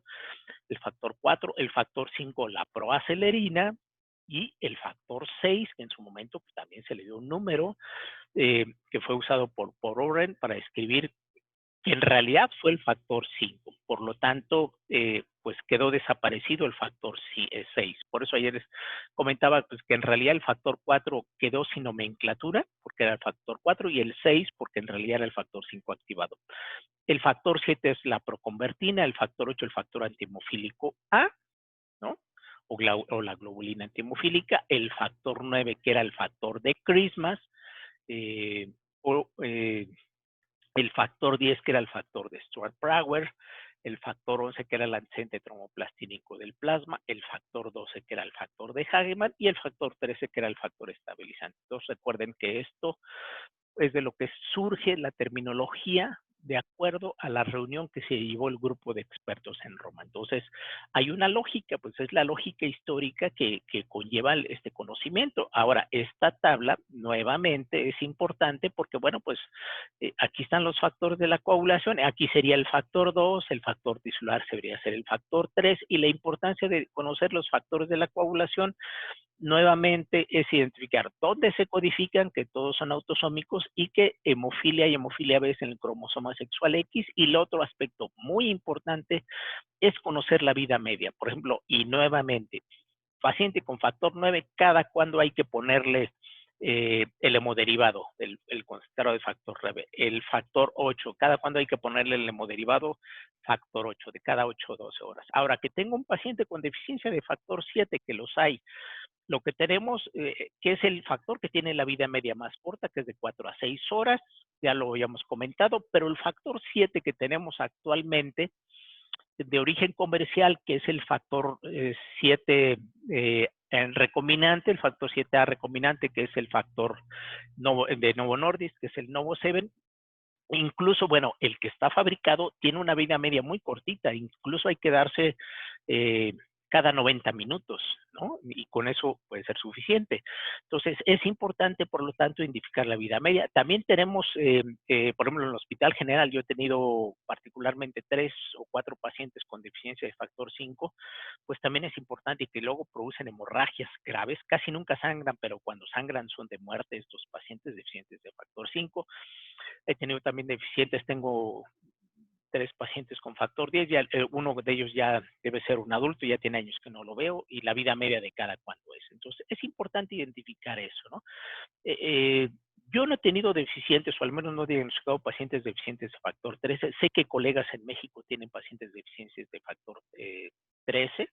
el factor 4, el factor 5 la proacelerina, y el factor 6, que en su momento pues, también se le dio un número, que fue usado por Oren para escribir que en realidad fue el factor 5. Por lo tanto, pues quedó desaparecido el factor 6. Por eso ayer les comentaba pues, que en realidad el factor 4 quedó sin nomenclatura, porque era el factor 4, y el 6 porque en realidad era el factor 5 activado. El factor 7 es la proconvertina, el factor 8 el factor antihemofílico A, ¿no? O la globulina antihemofílica, el factor 9 que era el factor de Christmas, eh, o el factor 10 que era el factor de Stuart Power, el factor 11 que era el antecedente tromboplastínico del plasma, el factor 12 que era el factor de Hageman y el factor 13 que era el factor estabilizante. Entonces recuerden que esto es de lo que surge la terminología de acuerdo a la reunión que se llevó el grupo de expertos en Roma. Entonces, hay una lógica, pues es la lógica histórica que conlleva este conocimiento. Ahora, esta tabla nuevamente es importante porque, bueno, pues aquí están los factores de la coagulación, aquí sería el factor 2, el factor tisular debería ser el factor 3, y la importancia de conocer los factores de la coagulación nuevamente es identificar dónde se codifican, que todos son autosómicos y que hemofilia y hemofilia B es en el cromosoma sexual X. Y el otro aspecto muy importante es conocer la vida media. Por ejemplo, y nuevamente, paciente con factor 9, cada cuándo hay que ponerle el hemoderivado, el concentrado de factor 9, el factor 8, cada cuándo hay que ponerle el hemoderivado factor 8, de cada 8 o 12 horas. Ahora, que tengo un paciente con deficiencia de factor 7, que los hay, lo que tenemos, que es el factor que tiene la vida media más corta, que es de 4 a 6 horas, ya lo habíamos comentado, pero el factor 7 que tenemos actualmente, de origen comercial, que es el factor 7 en recombinante, el factor 7A recombinante, que es el factor de Novo Nordisk, que es el Novo 7, incluso, bueno, el que está fabricado tiene una vida media muy cortita, incluso hay que darse cada 90 minutos, ¿no? Y con eso puede ser suficiente. Entonces, es importante, por lo tanto, identificar la vida media. También tenemos, por ejemplo, en el Hospital General, yo he tenido particularmente 3 o 4 pacientes con deficiencia de factor 5, pues también es importante que luego producen hemorragias graves, casi nunca sangran, pero cuando sangran son de muerte estos pacientes deficientes de factor 5. He tenido también deficientes, tengo 3 pacientes con factor 10, ya, uno de ellos ya debe ser un adulto, ya tiene años que no lo veo, y la vida media de cada cuánto es. Entonces, es importante identificar eso, ¿no? Eh, eh, yo no he tenido deficientes, o al menos no he diagnosticado pacientes deficientes de factor 13. Sé que colegas en México tienen pacientes deficientes de factor 13,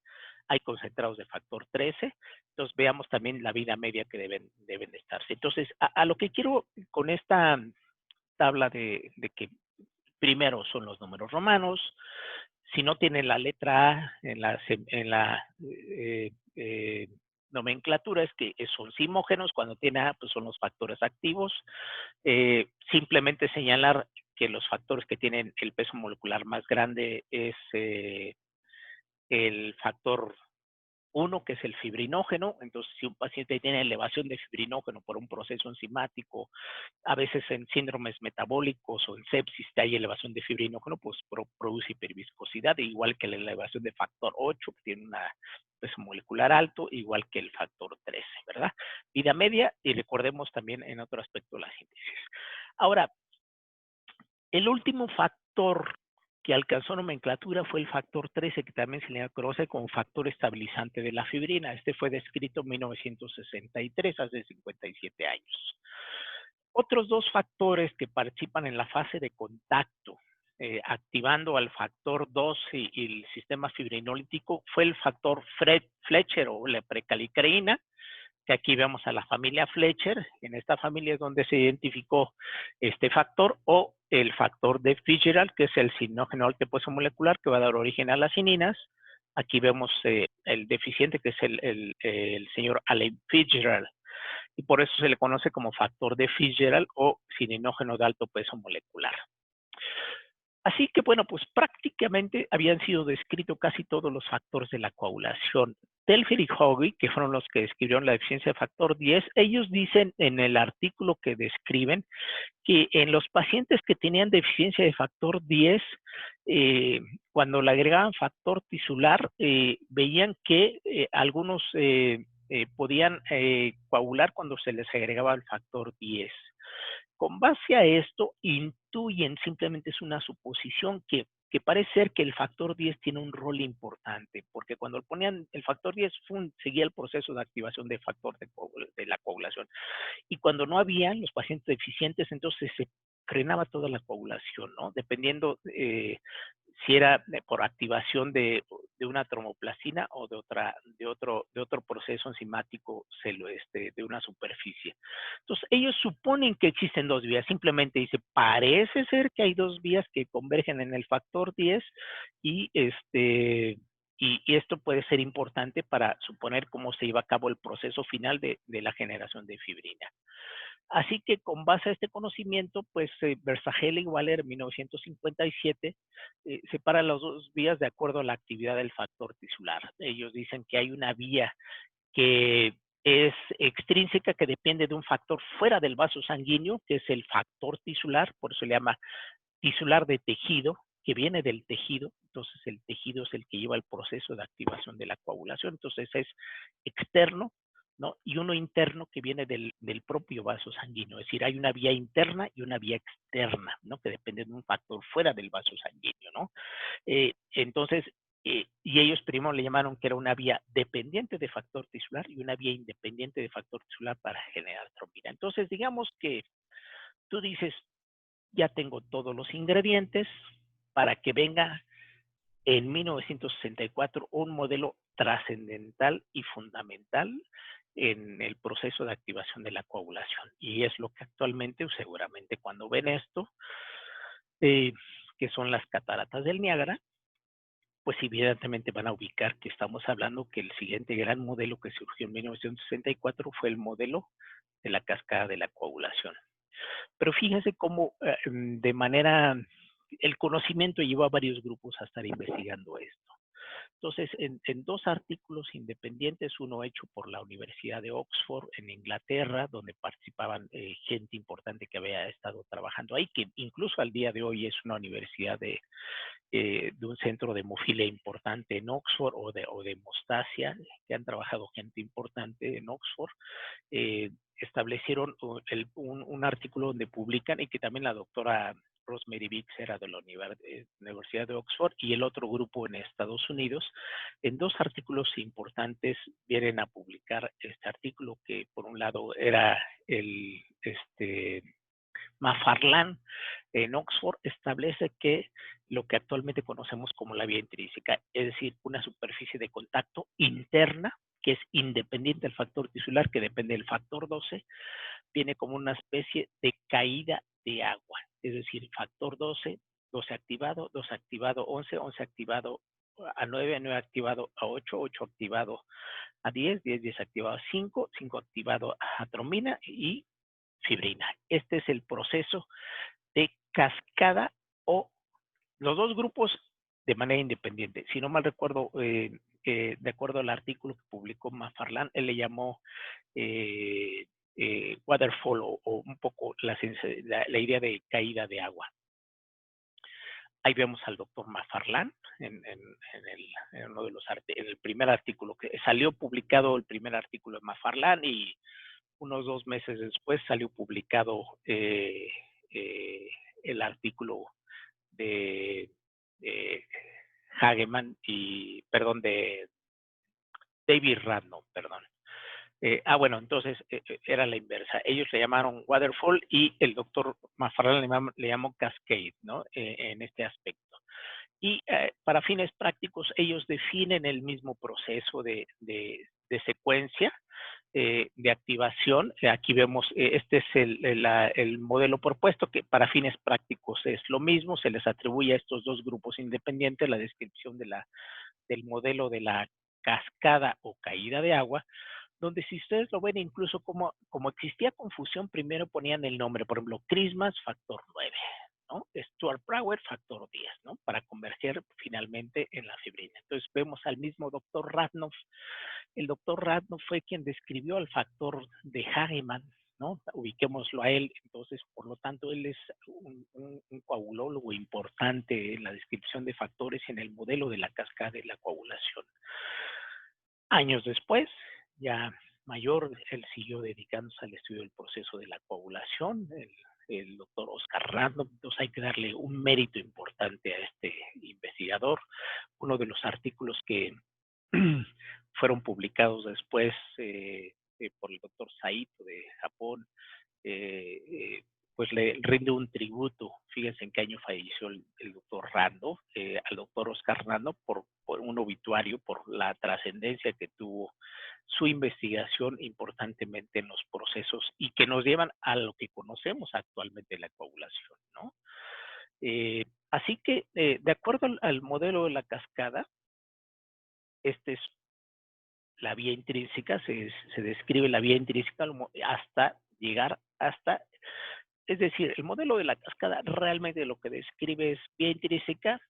hay concentrados de factor 13, entonces veamos también la vida media que deben de estarse. Entonces, a lo que quiero con esta tabla de que primero son los números romanos, si no tienen la letra A en la nomenclatura es que son simógenos, cuando tiene A pues son los factores activos, simplemente señalar que los factores que tienen el peso molecular más grande es el factor Uno que es el fibrinógeno. Entonces, si un paciente tiene elevación de fibrinógeno por un proceso enzimático, a veces en síndromes metabólicos o en sepsis hay elevación de fibrinógeno, pues produce hiperviscosidad, igual que la elevación de factor 8, que tiene una peso molecular alto, igual que el factor 13, ¿verdad? Vida media, y recordemos también en otro aspecto la síntesis. Ahora, el último factor que alcanzó nomenclatura fue el factor 13, que también se le conoce como factor estabilizante de la fibrina. Este fue descrito en 1963, hace 57 años. Otros dos factores que participan en la fase de contacto, activando al factor 12 y el sistema fibrinolítico, fue el factor Fletcher o la precalicreína, que aquí vemos a la familia Fletcher. En esta familia es donde se identificó este factor, o el factor de Fitzgerald, que es el sinógeno alto peso molecular que va a dar origen a las cininas. Aquí vemos el deficiente, que es el señor Allen Fitzgerald, y por eso se le conoce como factor de Fitzgerald o cininógeno de alto peso molecular. Así que, bueno, pues prácticamente habían sido descritos casi todos los factores de la coagulación. Telfer y Hoggy, que fueron los que describieron la deficiencia de factor 10, ellos dicen en el artículo que describen que en los pacientes que tenían deficiencia de factor 10, cuando le agregaban factor tisular, veían que algunos podían coagular cuando se les agregaba el factor 10. Con base a esto, intuyen, simplemente es una suposición, que parece ser que el factor 10 tiene un rol importante, porque cuando ponían el factor 10, seguía el proceso de activación de factor de la coagulación. Y cuando no habían los pacientes deficientes, entonces se frenaba toda la coagulación, ¿no? Dependiendo si era por activación de una tromoplastina o de otro proceso enzimático de una superficie. Entonces, ellos suponen que existen dos vías. Simplemente dice, parece ser que hay dos vías que convergen en el factor 10 y y esto puede ser importante para suponer cómo se lleva a cabo el proceso final de la generación de fibrina. Así que con base a este conocimiento, pues Versagel y Waller en 1957 separa las dos vías de acuerdo a la actividad del factor tisular. Ellos dicen que hay una vía que es extrínseca, que depende de un factor fuera del vaso sanguíneo, que es el factor tisular, por eso se le llama tisular de tejido, que viene del tejido. Entonces el tejido es el que lleva el proceso de activación de la coagulación. Entonces es externo, ¿no? Y uno interno que viene del propio vaso sanguíneo. Es decir, hay una vía interna y una vía externa, ¿no? Que depende de un factor fuera del vaso sanguíneo, ¿no? Entonces, y ellos primero le llamaron que era una vía dependiente de factor tisular y una vía independiente de factor tisular para generar trombina. Entonces, digamos que tú dices, ya tengo todos los ingredientes para que venga en 1964 un modelo trascendental y fundamental en el proceso de activación de la coagulación. Y es lo que actualmente, seguramente cuando ven esto, que son las cataratas del Niágara, pues evidentemente van a ubicar que estamos hablando que el siguiente gran modelo que surgió en 1964 fue el modelo de la cascada de la coagulación. Pero fíjense cómo de manera, el conocimiento llevó a varios grupos a estar investigando esto. Entonces, en dos artículos independientes, uno hecho por la Universidad de Oxford en Inglaterra, donde participaban gente importante que había estado trabajando ahí, que incluso al día de hoy es una universidad de un centro de hemofilia importante en Oxford, o de hemostasia, que han trabajado gente importante en Oxford. Establecieron un artículo donde publican, y que también la doctora Rosemary Biggs era de la Universidad de Oxford, y el otro grupo en Estados Unidos. En dos artículos importantes vienen a publicar este artículo, que por un lado era el Macfarlane en Oxford, establece que lo que actualmente conocemos como la vía intrínseca, es decir, una superficie de contacto interna que es independiente del factor tisular, que depende del factor 12, viene como una especie de caída de agua, es decir, factor 12, 12 activado, 12 activado, 11, 11 activado a 9, 9 activado a 8, 8 activado a 10, 10, 10 activado a 5, 5 activado a trombina y fibrina. Este es el proceso de cascada, o los dos grupos de manera independiente. Si no mal recuerdo, de acuerdo al artículo que publicó McFarland, él le llamó waterfall o un poco la idea de caída de agua. Ahí vemos al doctor McFarland en uno de los en el primer artículo que salió publicado, el primer artículo de McFarland, y unos 2 meses después salió publicado el artículo de Hageman de David Radno, perdón. Bueno, entonces era la inversa. Ellos le llamaron waterfall y el doctor McFarland le llamó cascade, ¿no? En este aspecto. Y para fines prácticos, ellos definen el mismo proceso de secuencia de activación. Aquí vemos, este es el modelo propuesto, que para fines prácticos es lo mismo. Se les atribuye a estos dos grupos independientes la descripción del modelo de la cascada o caída de agua, donde si ustedes lo ven, incluso como existía confusión, primero ponían el nombre, por ejemplo, Christmas factor 9, ¿no? Stuart Brauer factor 10, ¿no? Para converger finalmente en la fibrina. Entonces vemos al mismo doctor Radnoff. El doctor Radnoff fue quien describió el factor de Hageman, ¿no? Ubiquémoslo a él. Entonces, por lo tanto, él es un coagulólogo importante en la descripción de factores en el modelo de la cascada de la coagulación. Años después, ya mayor, él siguió dedicándose al estudio del proceso de la coagulación, el doctor Oscar Radnoff. Entonces hay que darle un mérito importante a este investigador. Uno de los artículos que fueron publicados después por el doctor Saito de Japón, pues le rinde un tributo. Fíjense en qué año falleció el doctor Radnoff, al doctor Oscar Radnoff, por un obituario, por la trascendencia que tuvo su investigación importantemente en los procesos y que nos llevan a lo que conocemos actualmente la coagulación, ¿no? Así que, de acuerdo al modelo de la cascada, este es la vía intrínseca, se describe la vía intrínseca hasta llegar hasta, es decir, el modelo de la cascada realmente lo que describe es vía intrínseca,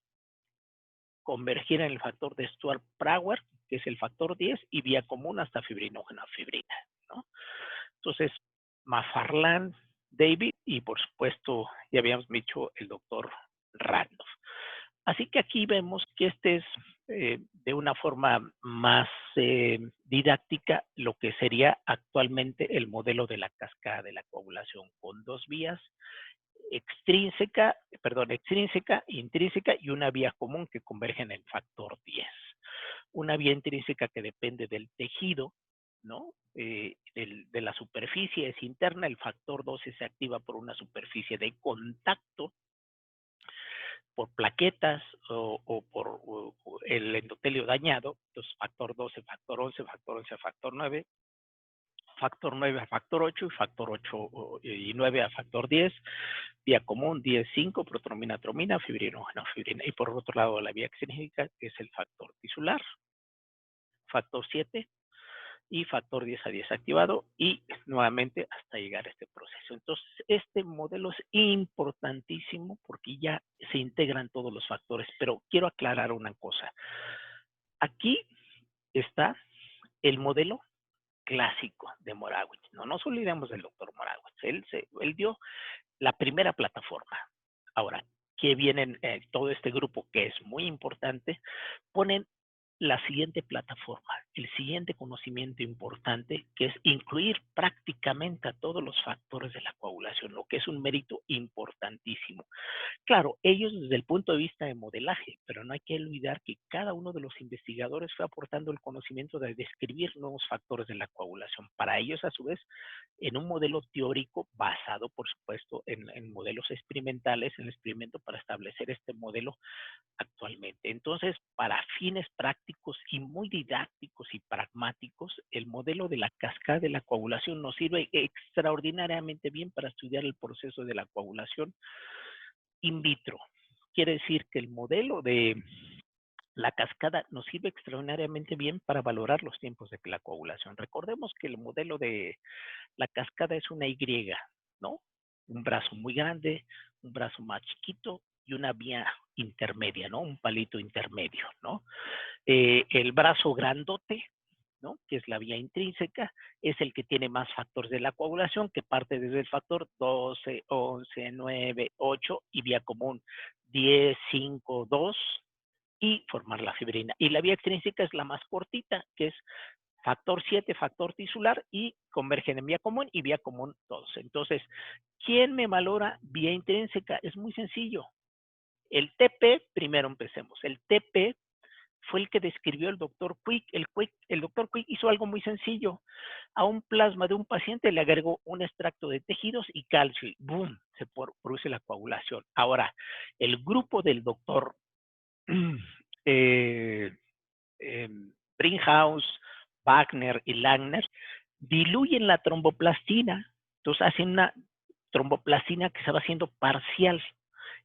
convergir en el factor de Stuart-Brauer, que es el factor 10, y vía común hasta fibrinógena fibrina, ¿no? Entonces, McFarland, David y por supuesto, ya habíamos dicho, el doctor Radnoff. Así que aquí vemos que este es de una forma más didáctica lo que sería actualmente el modelo de la cascada de la coagulación, con dos vías, extrínseca, intrínseca y una vía común que convergen en factor 10. Una vía intrínseca que depende del tejido, ¿no? De la superficie es interna, el factor 12 se activa por una superficie de contacto, por plaquetas o por el endotelio dañado. Entonces factor 12, factor 11, factor 11 a factor 9, factor 9 a factor 8 y factor 8 y 9 a factor 10, vía común 10, 5, protromina, tromina, fibrinógeno, fibrina. Y por otro lado la vía extrínseca, que es el factor tisular, factor 7 y factor 10 a 10 activado y nuevamente hasta llegar a este proceso. Entonces, este modelo es importantísimo porque ya se integran todos los factores, pero quiero aclarar una cosa. Aquí está el modelo clásico de Morawitz. No nos olvidemos del doctor Morawitz. Él dio la primera plataforma. Ahora, que vienen todo este grupo que es muy importante, ponen la siguiente plataforma, el siguiente conocimiento importante, que es incluir prácticamente a todos los factores de la coagulación, lo que es un mérito importantísimo. Claro, ellos desde el punto de vista de modelaje, pero no hay que olvidar que cada uno de los investigadores fue aportando el conocimiento de describir nuevos factores de la coagulación. Para ellos, a su vez, en un modelo teórico basado, por supuesto, en modelos experimentales, en el experimento para establecer este modelo actualmente. Entonces, para fines prácticos y muy didácticos y pragmáticos, el modelo de la cascada de la coagulación nos sirve extraordinariamente bien para estudiar el proceso de la coagulación in vitro. Quiere decir que el modelo de la cascada nos sirve extraordinariamente bien para valorar los tiempos de la coagulación. Recordemos que el modelo de la cascada es una Y, ¿no? Un brazo muy grande, un brazo más chiquito y una vía intermedia, ¿no? Un palito intermedio, ¿no? El brazo grandote, ¿no? Que es la vía intrínseca, es el que tiene más factores de la coagulación, que parte desde el factor 12, 11, 9, 8 y vía común 10, 5, 2 y formar la fibrina. Y la vía extrínseca es la más cortita, que es factor 7, factor tisular y convergen en vía común y vía común todos. Entonces, ¿quién me valora vía intrínseca? Es muy sencillo. El TP, primero empecemos. El TP fue el que describió el doctor Quick. El doctor Quick hizo algo muy sencillo. A un plasma de un paciente le agregó un extracto de tejidos y calcio y ¡boom! Se produce la coagulación. Ahora, el grupo del doctor eh, Bringhaus, Wagner y Langner diluyen la tromboplastina. Entonces hacen una tromboplastina que se va haciendo parcial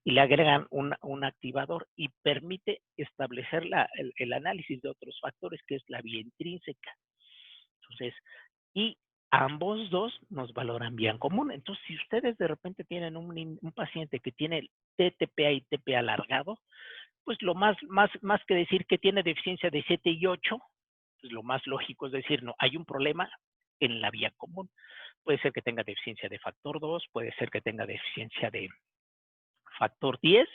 y le agregan un activador y permite establecer el análisis de otros factores, que es la vía intrínseca. Entonces, y ambos dos nos valoran vía en común. Entonces, si ustedes de repente tienen un paciente que tiene TTPA y TPA alargado, pues lo más que decir que tiene deficiencia de 7 y 8, pues lo más lógico es decir, no, hay un problema en la vía común. Puede ser que tenga deficiencia de factor 2, puede ser que tenga deficiencia de factor 10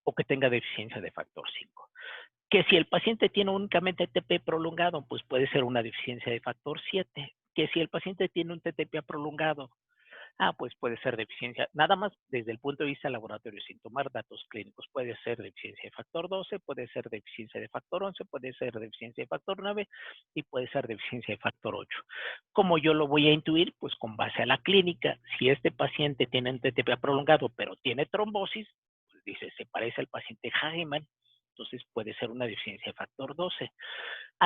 o que tenga deficiencia de factor 5. Que si el paciente tiene únicamente TP prolongado, pues puede ser una deficiencia de factor 7. Que si el paciente tiene un TTP prolongado, pues puede ser deficiencia, nada más desde el punto de vista laboratorio, sin tomar datos clínicos, puede ser deficiencia de factor 12, puede ser deficiencia de factor 11, puede ser deficiencia de factor 9 y puede ser deficiencia de factor 8. ¿Cómo yo lo voy a intuir? Pues con base a la clínica. Si este paciente tiene un TTP prolongado, pero tiene trombosis, pues dice, se parece al paciente Hageman, entonces puede ser una deficiencia de factor 12.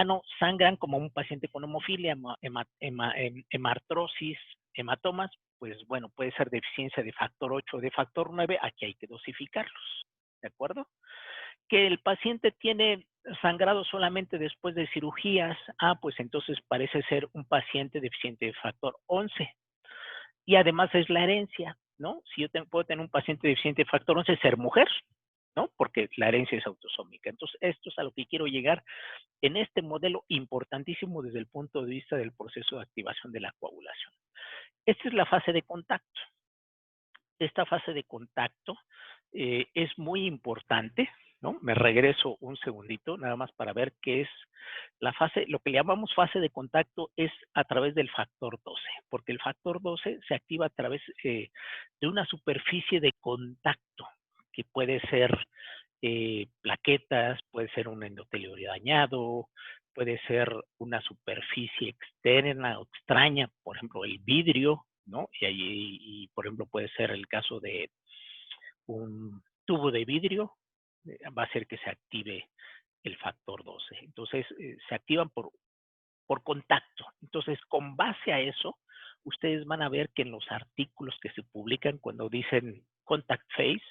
No, sangran como un paciente con hemofilia, hemartrosis, hematomas, pues bueno, puede ser deficiencia de factor 8 o de factor 9, aquí hay que dosificarlos, ¿de acuerdo? Que el paciente tiene sangrado solamente después de cirugías, pues entonces parece ser un paciente deficiente de factor 11. Y además es la herencia, ¿no? Si yo puedo tener un paciente deficiente de factor 11, ser mujer, ¿no? Porque la herencia es autosómica. Entonces, esto es a lo que quiero llegar en este modelo importantísimo desde el punto de vista del proceso de activación de la coagulación. Esta es la fase de contacto. Esta fase de contacto es muy importante, ¿no? Me regreso un segundito nada más para ver qué es la fase, lo que le llamamos fase de contacto es a través del factor 12, porque el factor 12 se activa a través de una superficie de contacto, que puede ser plaquetas, puede ser un endotelio dañado, puede ser una superficie externa o extraña, por ejemplo, el vidrio, ¿no? Y por ejemplo, puede ser el caso de un tubo de vidrio, va a hacer que se active el factor 12. Entonces, se activan por contacto. Entonces, con base a eso, ustedes van a ver que en los artículos que se publican cuando dicen contact phase,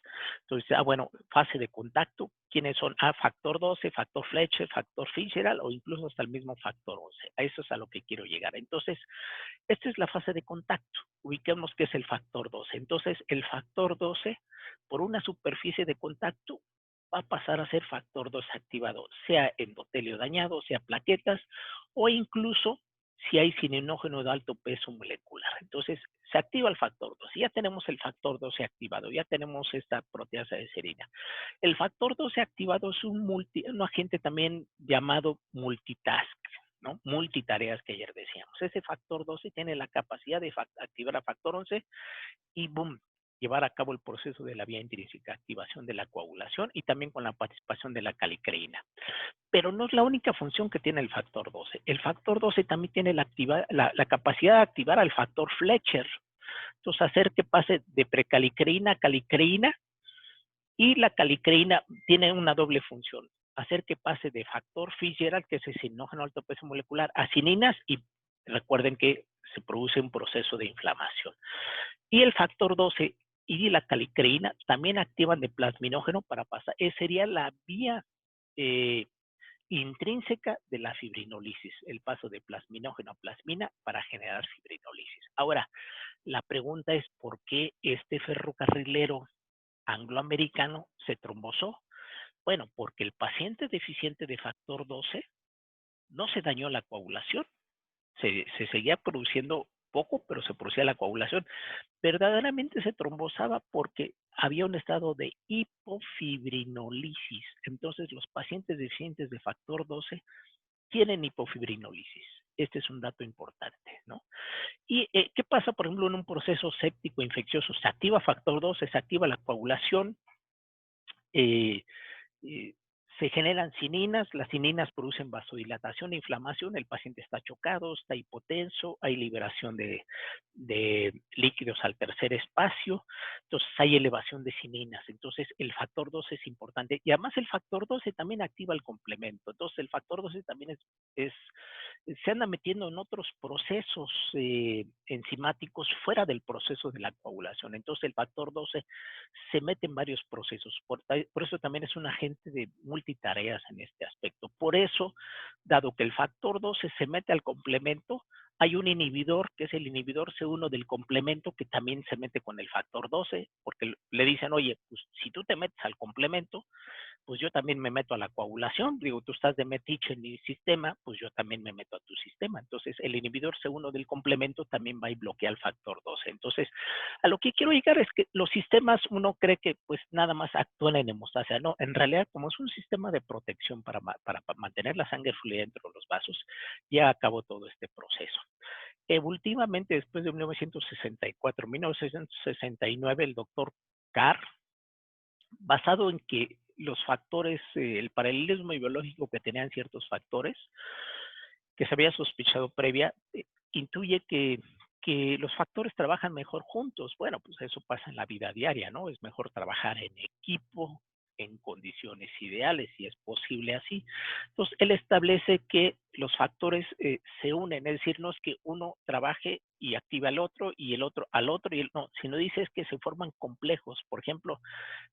entonces, bueno, fase de contacto, ¿quiénes son? Factor 12, factor Fletcher, factor Fitzgerald o incluso hasta el mismo factor 11. A eso es a lo que quiero llegar. Entonces, esta es la fase de contacto. Ubiquemos qué es el factor 12. Entonces, el factor 12, por una superficie de contacto, va a pasar a ser factor 2 activado, sea endotelio dañado, sea plaquetas, o incluso si hay cininógeno de alto peso molecular. Entonces, se activa el factor 12. Ya tenemos el factor 12 activado, ya tenemos esta proteasa de serina. El factor 12 activado es un agente también llamado multitask, ¿no? Multitareas que ayer decíamos. Ese factor 12 tiene la capacidad de activar a factor 11 y boom, llevar a cabo el proceso de la vía intrínseca, activación de la coagulación y también con la participación de la calicreína. Pero no es la única función que tiene el factor 12. El factor 12 también tiene la capacidad de activar al factor Fletcher. Entonces, hacer que pase de precalicreína a calicreína, y la calicreína tiene una doble función. Hacer que pase de factor Fitzgerald, que es el cininógeno alto peso molecular, a cininas, y recuerden que se produce un proceso de inflamación. Y el factor 12 y la calicreína también activan de plasminógeno para pasar. Sería la vía intrínseca de la fibrinolisis, el paso de plasminógeno a plasmina para generar fibrinolisis. Ahora, la pregunta es, ¿por qué este ferrocarrilero angloamericano se trombosó. Bueno, porque el paciente deficiente de factor 12 no se dañó la coagulación, se seguía produciendo poco, pero se producía la coagulación. Verdaderamente se trombosaba porque había un estado de hipofibrinolisis. Entonces, los pacientes deficientes de factor 12 tienen hipofibrinolisis. Este es un dato importante, ¿no? ¿Y qué pasa, por ejemplo, en un proceso séptico infeccioso? Se activa factor 12, se activa la coagulación, eh, eh, se generan cininas, las cininas producen vasodilatación e inflamación, el paciente está chocado, está hipotenso, hay liberación de líquidos al tercer espacio, entonces hay elevación de cininas, entonces el factor 12 es importante y además el factor 12 también activa el complemento, entonces el factor 12 también es se anda metiendo en otros procesos enzimáticos fuera del proceso de la coagulación. Entonces el factor 12 se mete en varios procesos. Por eso también es un agente de multitareas en este aspecto. Por eso, dado que el factor 12 se mete al complemento, hay un inhibidor que es el inhibidor C1 del complemento que también se mete con el factor 12, porque le dicen, oye, pues si tú te metes al complemento, pues yo también me meto a la coagulación. Digo, tú estás de metiche en mi sistema, pues yo también me meto a tu sistema. Entonces, el inhibidor C1 del complemento también va y bloquea el factor 12. Entonces, a lo que quiero llegar es que los sistemas, uno cree que pues nada más actúan en hemostasia. No, en realidad, como es un sistema de protección para mantener la sangre fluida dentro de los vasos, ya acabó todo este proceso. Evolutivamente, después de 1964, 1969, el doctor Carr, basado en que los factores, el paralelismo biológico que tenían ciertos factores que se había sospechado previa, intuye que los factores trabajan mejor juntos. Bueno, pues eso pasa en la vida diaria, ¿no? Es mejor trabajar en equipo, en condiciones ideales, si es posible así. Entonces, él establece que los factores se unen, es decir, no es que uno trabaje y active al otro y el otro al otro, no, sino dice es que se forman complejos. Por ejemplo,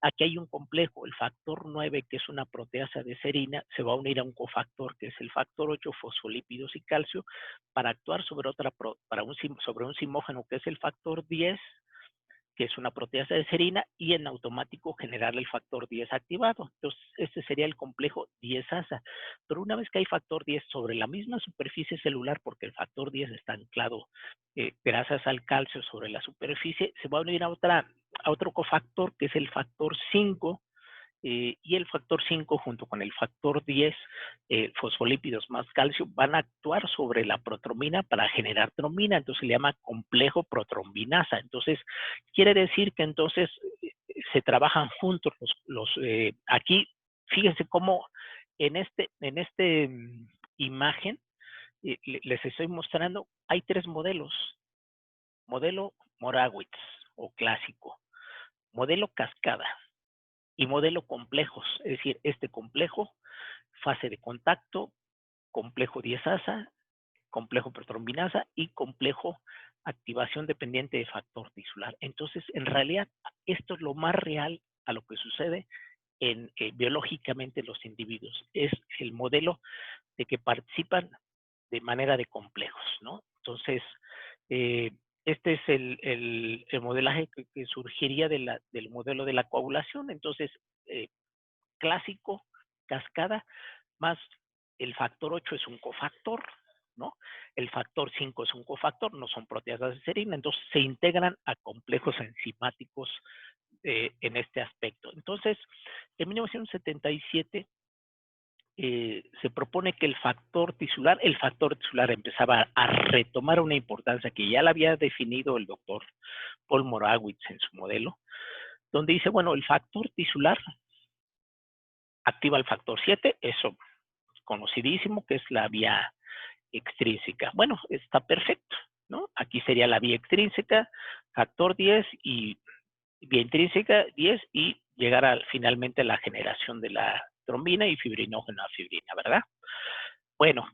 aquí hay un complejo, el factor 9, que es una proteasa de serina, se va a unir a un cofactor, que es el factor 8, fosfolípidos y calcio, para actuar sobre sobre un simógeno, que es el factor 10, que es una proteasa de serina, y en automático generar el factor 10 activado. Entonces, este sería el complejo 10-asa. Pero una vez que hay factor 10 sobre la misma superficie celular, porque el factor 10 está anclado gracias al calcio sobre la superficie, se va a unir a otro cofactor, que es el factor 5, y el factor 5 junto con el factor 10, fosfolípidos más calcio, van a actuar sobre la protrombina para generar trombina, entonces se le llama complejo protrombinasa. Entonces, quiere decir que entonces se trabajan juntos aquí, fíjense cómo en este imagen les estoy mostrando, hay tres modelos: modelo Morawitz o clásico, modelo cascada y modelo complejos, es decir, este complejo, fase de contacto, complejo 10-asa, complejo protrombinasa y complejo activación dependiente de factor tisular. Entonces, en realidad, esto es lo más real a lo que sucede biológicamente en los individuos. Es el modelo de que participan de manera de complejos, ¿no? Entonces, eh, este es el modelaje que surgiría del modelo de la coagulación. Entonces, eh, clásico, cascada, más el factor 8 es un cofactor, ¿no? El factor 5 es un cofactor, no son proteasas de serina, entonces se integran a complejos enzimáticos en este aspecto. Entonces, en 1977 se propone que el factor tisular empezaba a retomar una importancia que ya la había definido el doctor Paul Morawitz en su modelo, donde dice, bueno, el factor tisular activa el factor 7, eso conocidísimo, que es la vía extrínseca. Bueno, está perfecto, ¿no? Aquí sería la vía extrínseca, factor 10 y vía intrínseca 10 y llegar finalmente a la generación de la trombina y fibrinógeno a fibrina, ¿verdad? Bueno,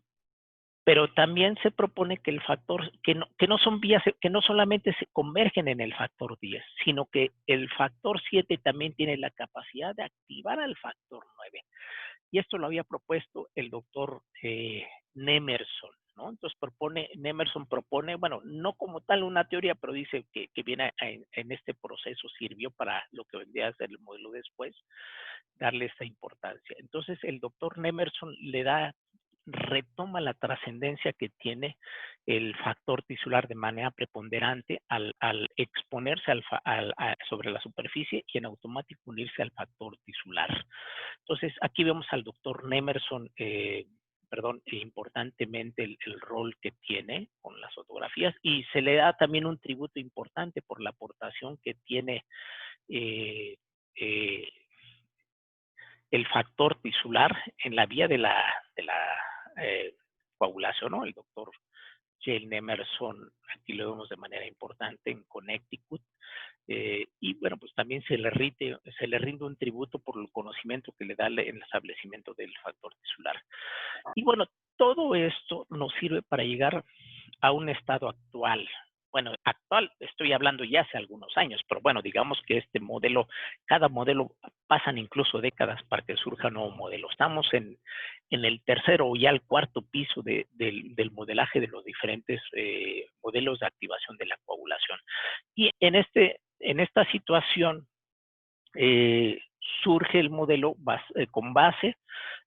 pero también se propone que el factor, que no son vías, que no solamente se convergen en el factor 10, sino que el factor 7 también tiene la capacidad de activar al factor 9. Y esto lo había propuesto el doctor Nemerson. ¿no? Entonces Nemerson propone, bueno, no como tal una teoría, pero dice que viene en este proceso, sirvió para lo que vendría a ser el modelo después, darle esta importancia. Entonces el doctor Nemerson retoma la trascendencia que tiene el factor tisular de manera preponderante al exponerse sobre la superficie y en automático unirse al factor tisular. Entonces, aquí vemos al doctor Nemerson, importantemente el rol que tiene con las fotografías y se le da también un tributo importante por la aportación que tiene eh, eh, el factor tisular en la vía de la coagulación, ¿no? El doctor Jane Emerson, aquí lo vemos de manera importante en Connecticut, y bueno, pues también se le rinde un tributo por el conocimiento que le da en el establecimiento del factor tisular. Y bueno, todo esto nos sirve para llegar a un estado actual. Bueno, actual, estoy hablando ya hace algunos años, pero bueno, digamos que este modelo, cada modelo pasan incluso décadas para que surja un nuevo modelo. Estamos en el tercero o ya el cuarto piso del modelaje de los diferentes modelos de activación de la coagulación. Y en esta situación surge el modelo con base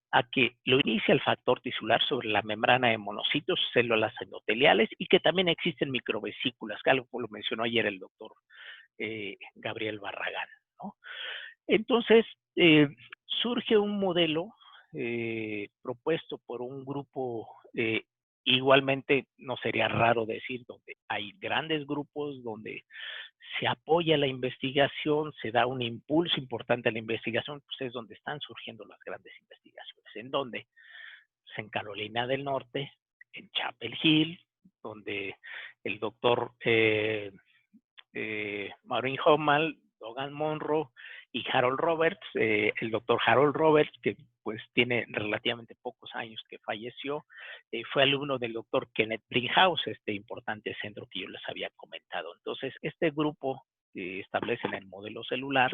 a que lo inicia el factor tisular sobre la membrana de monocitos, células endoteliales y que también existen microvesículas, que algo lo mencionó ayer el doctor Gabriel Barragán, ¿no? Entonces, surge un modelo propuesto por un grupo, igualmente no sería raro decir, donde hay grandes grupos, donde se apoya la investigación, se da un impulso importante a la investigación, pues es donde están surgiendo las grandes investigaciones. ¿En dónde? Pues en Carolina del Norte, en Chapel Hill, donde el doctor Maureen Hoffman, Dogan Monroe y Harold Roberts, el doctor Harold Roberts, que pues tiene relativamente pocos años que falleció, fue alumno del doctor Kenneth Brinkhaus, este importante centro que yo les había comentado. Entonces, este grupo establece el modelo celular,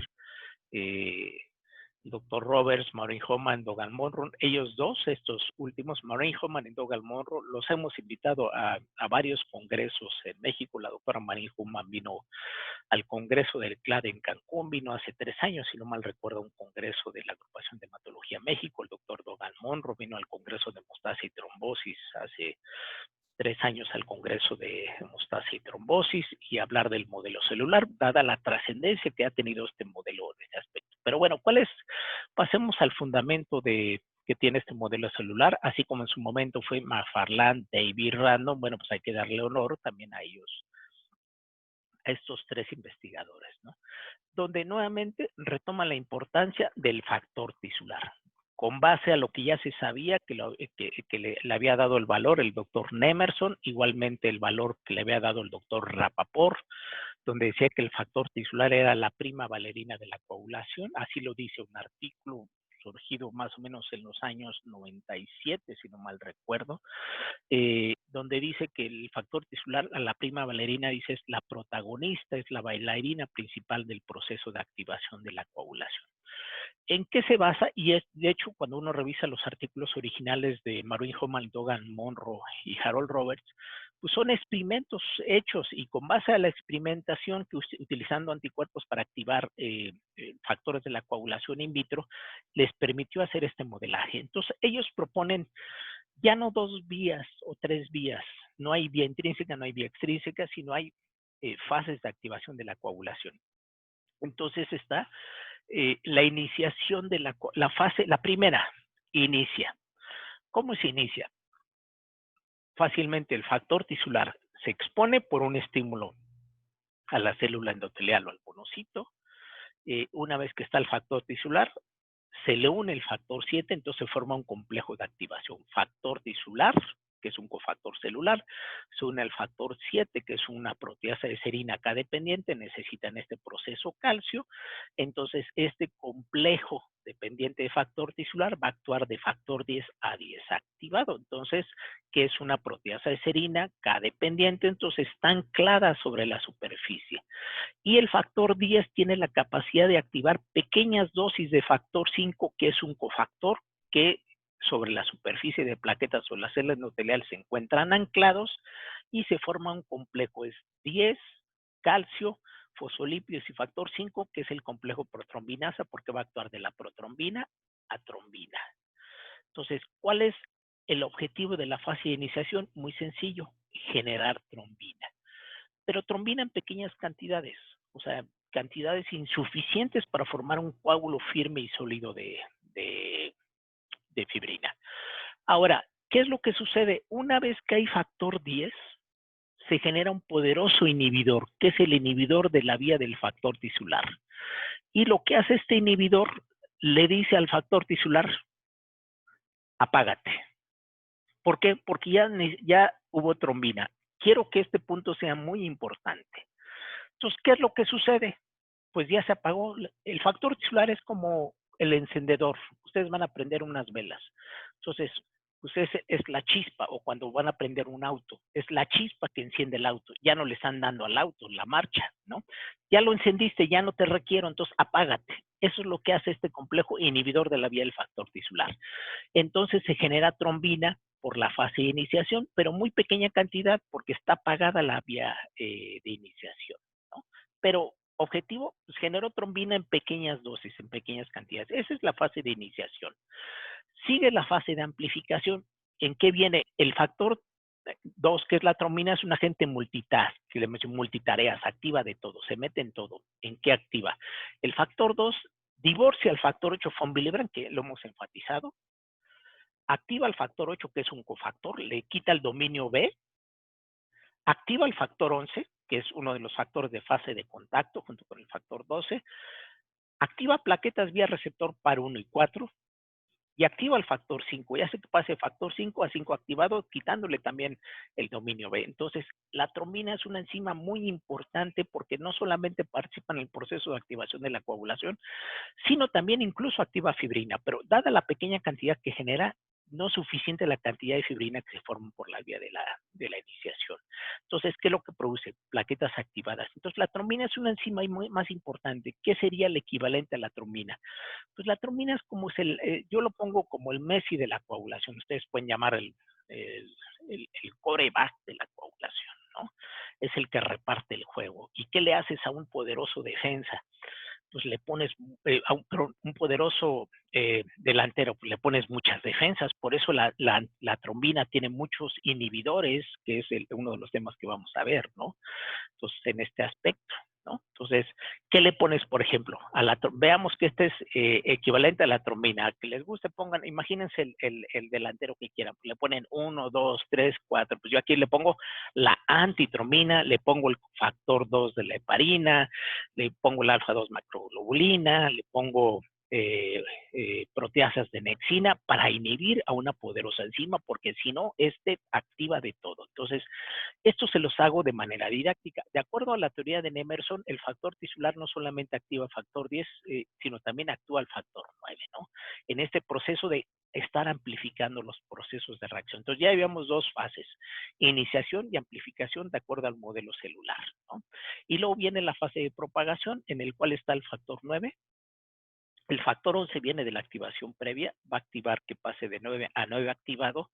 el doctor Roberts, Maureen Hoffman, Dogan Monroe, ellos dos, estos últimos, Maureen Hoffman y Dogan Monroe, los hemos invitado a varios congresos en México. La doctora Maureen Hoffman vino al Congreso del CLAD en Cancún, vino hace 3 años, si no mal recuerdo, un congreso de la Agrupación de Hematología México. El doctor Dogan Monroe vino al Congreso de Hemostasia y Trombosis hace 3 años al Congreso de Hemostasia y Trombosis y hablar del modelo celular, dada la trascendencia que ha tenido este modelo en este aspecto. Pero bueno, pasemos al fundamento que tiene este modelo celular, así como en su momento fue McFarland, David Random. Bueno, pues hay que darle honor también a ellos, a estos 3 investigadores, ¿no? Donde nuevamente retoma la importancia del factor tisular, con base a lo que ya se sabía que le había dado el valor el doctor Nemerson, igualmente el valor que le había dado el doctor Rapaport, donde decía que el factor tisular era la prima balerina de la coagulación, así lo dice un artículo surgido más o menos en los años 97, si no mal recuerdo, donde dice que el factor tisular, a la prima balerina, dice, es la protagonista, es la bailarina principal del proceso de activación de la coagulación. ¿En qué se basa? Y es, de hecho, cuando uno revisa los artículos originales de Maureen Hoffman, Dogan Monroe y Harold Roberts, pues son experimentos hechos y con base a la experimentación que utilizando anticuerpos para activar factores de la coagulación in vitro, les permitió hacer este modelaje. Entonces, ellos proponen ya no 2 vías o 3 vías, no hay vía intrínseca, no hay vía extrínseca, sino hay fases de activación de la coagulación. Entonces está la iniciación de la fase, la primera, inicia. ¿Cómo se inicia? Fácilmente el factor tisular se expone por un estímulo a la célula endotelial o al monocito. Una vez que está el factor tisular, se le une el factor 7, entonces se forma un complejo de activación. Factor tisular, que es un cofactor celular, se une al factor 7, que es una proteasa de serina K dependiente, necesita en este proceso calcio. Entonces, este complejo dependiente de factor tisular va a actuar de factor 10 a 10 activado. Entonces, que es una proteasa de serina K dependiente, entonces está anclada sobre la superficie. Y el factor 10 tiene la capacidad de activar pequeñas dosis de factor 5, que es un cofactor que sobre la superficie de plaquetas o las células endoteliales se encuentran anclados y se forma un complejo. Es 10, calcio, fosfolípidos y factor 5, que es el complejo protrombinasa, porque va a actuar de la protrombina a trombina. Entonces, ¿cuál es el objetivo de la fase de iniciación? Muy sencillo, generar trombina. Pero trombina en pequeñas cantidades, o sea, cantidades insuficientes para formar un coágulo firme y sólido de fibrina. Ahora, ¿qué es lo que sucede? Una vez que hay factor 10, se genera un poderoso inhibidor, que es el inhibidor de la vía del factor tisular. Y lo que hace este inhibidor, le dice al factor tisular, apágate. ¿Por qué? Porque ya hubo trombina. Quiero que este punto sea muy importante. Entonces, ¿qué es lo que sucede? Pues ya se apagó. El factor tisular es como el encendedor. Ustedes van a prender unas velas. Entonces, pues es la chispa, o cuando van a prender un auto, es la chispa que enciende el auto. Ya no le están dando al auto la marcha, ¿no? Ya lo encendiste, ya no te requiero, entonces apágate. Eso es lo que hace este complejo inhibidor de la vía del factor tisular. Entonces se genera trombina por la fase de iniciación, pero muy pequeña cantidad porque está apagada la vía de iniciación, ¿no? Pero objetivo, pues generó trombina en pequeñas dosis, en pequeñas cantidades. Esa es la fase de iniciación. Sigue la fase de amplificación. ¿En qué viene? El factor 2, que es la trombina, es un agente multitask, que le menciono multitareas, activa de todo, se mete en todo. ¿En qué activa? El factor 2 divorcia al factor 8 von Willebrand, que lo hemos enfatizado, activa el factor 8, que es un cofactor, le quita el dominio B, activa el factor 11, que es uno de los factores de fase de contacto, junto con el factor 12, activa plaquetas vía receptor par 1 y 4, y activa el factor 5, y hace que pase factor 5 a 5 activado, quitándole también el dominio B. Entonces, la trombina es una enzima muy importante porque no solamente participa en el proceso de activación de la coagulación, sino también incluso activa fibrina, pero dada la pequeña cantidad que genera, no es suficiente la cantidad de fibrina que se forma por la vía de la iniciación. Entonces, ¿qué es lo que produce? Plaquetas activadas. Entonces, la trombina es una enzima más importante. ¿Qué sería el equivalente a la trombina? Pues la trombina es como yo lo pongo como el Messi de la coagulación. Ustedes pueden llamar el coreback de la coagulación, ¿no? Es el que reparte el juego. ¿Y qué le haces a un poderoso defensa? Pues le pones a un poderoso delantero, pues le pones muchas defensas. Por eso la trombina tiene muchos inhibidores, que es uno de los temas que vamos a ver, ¿no? Entonces, en este aspecto, ¿no? Entonces, ¿qué le pones, por ejemplo? Veamos que este es equivalente a la trombina. Que les guste, pongan, imagínense el delantero que quieran. Le ponen 1, 2, 3, 4. Pues yo aquí le pongo la antitrombina, le pongo el factor 2 de la heparina, le pongo la alfa 2 macroglobulina, le pongo proteasas de nexina para inhibir a una poderosa enzima, porque si no, activa de todo. Entonces, esto se los hago de manera didáctica. De acuerdo a la teoría de Nemerson, el factor tisular no solamente activa el factor 10, sino también actúa el factor 9, ¿no? En este proceso de estar amplificando los procesos de reacción. Entonces ya habíamos dos fases, iniciación y amplificación de acuerdo al modelo celular, ¿no? Y luego viene la fase de propagación, en el cual está el factor 9. El factor 11 viene de la activación previa, va a activar que pase de 9 a 9 activado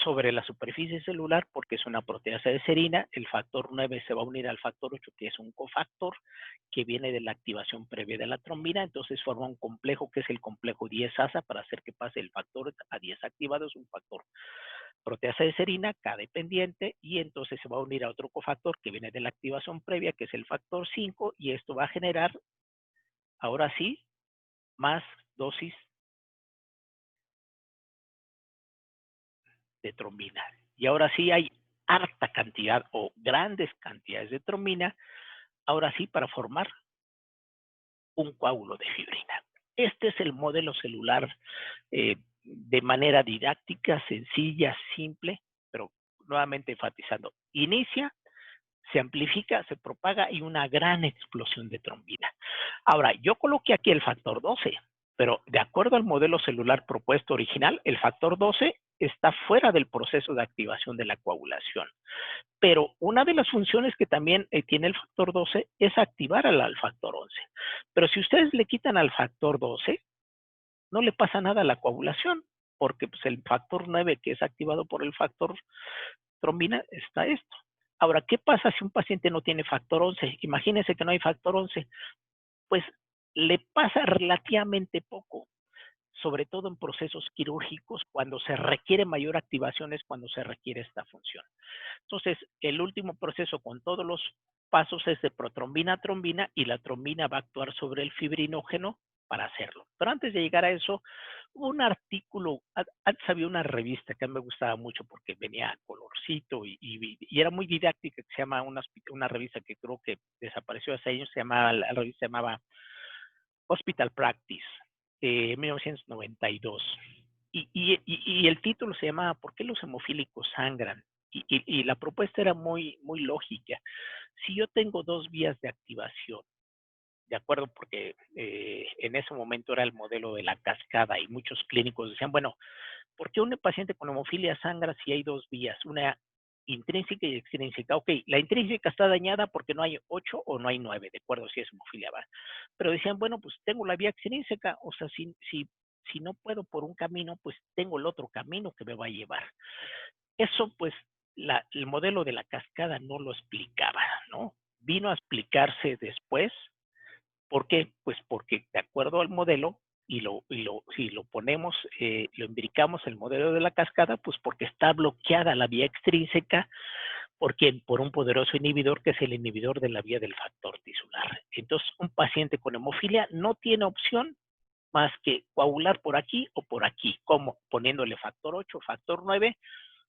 sobre la superficie celular porque es una proteasa de serina. El factor 9 se va a unir al factor 8, que es un cofactor que viene de la activación previa de la trombina. Entonces forma un complejo que es el complejo 10-asa para hacer que pase el factor a 10 activado. Es un factor proteasa de serina, K dependiente, y entonces se va a unir a otro cofactor que viene de la activación previa, que es el factor 5, y esto va a generar, ahora sí, más dosis de trombina. Y ahora sí hay harta cantidad o grandes cantidades de trombina, ahora sí para formar un coágulo de fibrina. Este es el modelo celular de manera didáctica, sencilla, simple, pero nuevamente enfatizando, inicia, se amplifica, se propaga y una gran explosión de trombina. Ahora, yo coloqué aquí el factor 12, pero de acuerdo al modelo celular propuesto original, el factor 12 está fuera del proceso de activación de la coagulación. Pero una de las funciones que también tiene el factor 12 es activar al factor 11. Pero si ustedes le quitan al factor 12, no le pasa nada a la coagulación, porque pues, el factor 9 que es activado por el factor trombina está esto. Ahora, ¿qué pasa si un paciente no tiene factor 11? Imagínense que no hay factor 11. Pues le pasa relativamente poco, sobre todo en procesos quirúrgicos, cuando se requiere mayor activación es cuando se requiere esta función. Entonces, el último proceso con todos los pasos es de protrombina a trombina y la trombina va a actuar sobre el fibrinógeno para hacerlo. Pero antes de llegar a eso, un artículo, antes había una revista que a mí me gustaba mucho porque venía colorcito y era muy didáctica, que se llama una revista que creo que desapareció hace años, la revista se llamaba Hospital Practice, 1992. Y el título se llamaba ¿Por qué los hemofílicos sangran? Y la propuesta era muy lógica. Si yo tengo dos vías de activación, de acuerdo, porque en ese momento era el modelo de la cascada y muchos clínicos decían, bueno, ¿por qué un paciente con hemofilia sangra si hay dos vías? Una intrínseca y extrínseca. Ok, la intrínseca está dañada porque no hay 8 o no hay 9, de acuerdo, si es hemofilia va. Pero decían, bueno, pues tengo la vía extrínseca, o sea, si no puedo por un camino, pues tengo el otro camino que me va a llevar. Eso, pues, el modelo de la cascada no lo explicaba, ¿no? Vino a explicarse después. ¿Por qué? Pues porque de acuerdo al modelo, si lo ponemos, lo imbricamos el modelo de la cascada, pues porque está bloqueada la vía extrínseca, porque por un poderoso inhibidor que es el inhibidor de la vía del factor tisular. Entonces, un paciente con hemofilia no tiene opción más que coagular por aquí o por aquí, como poniéndole factor 8, factor 9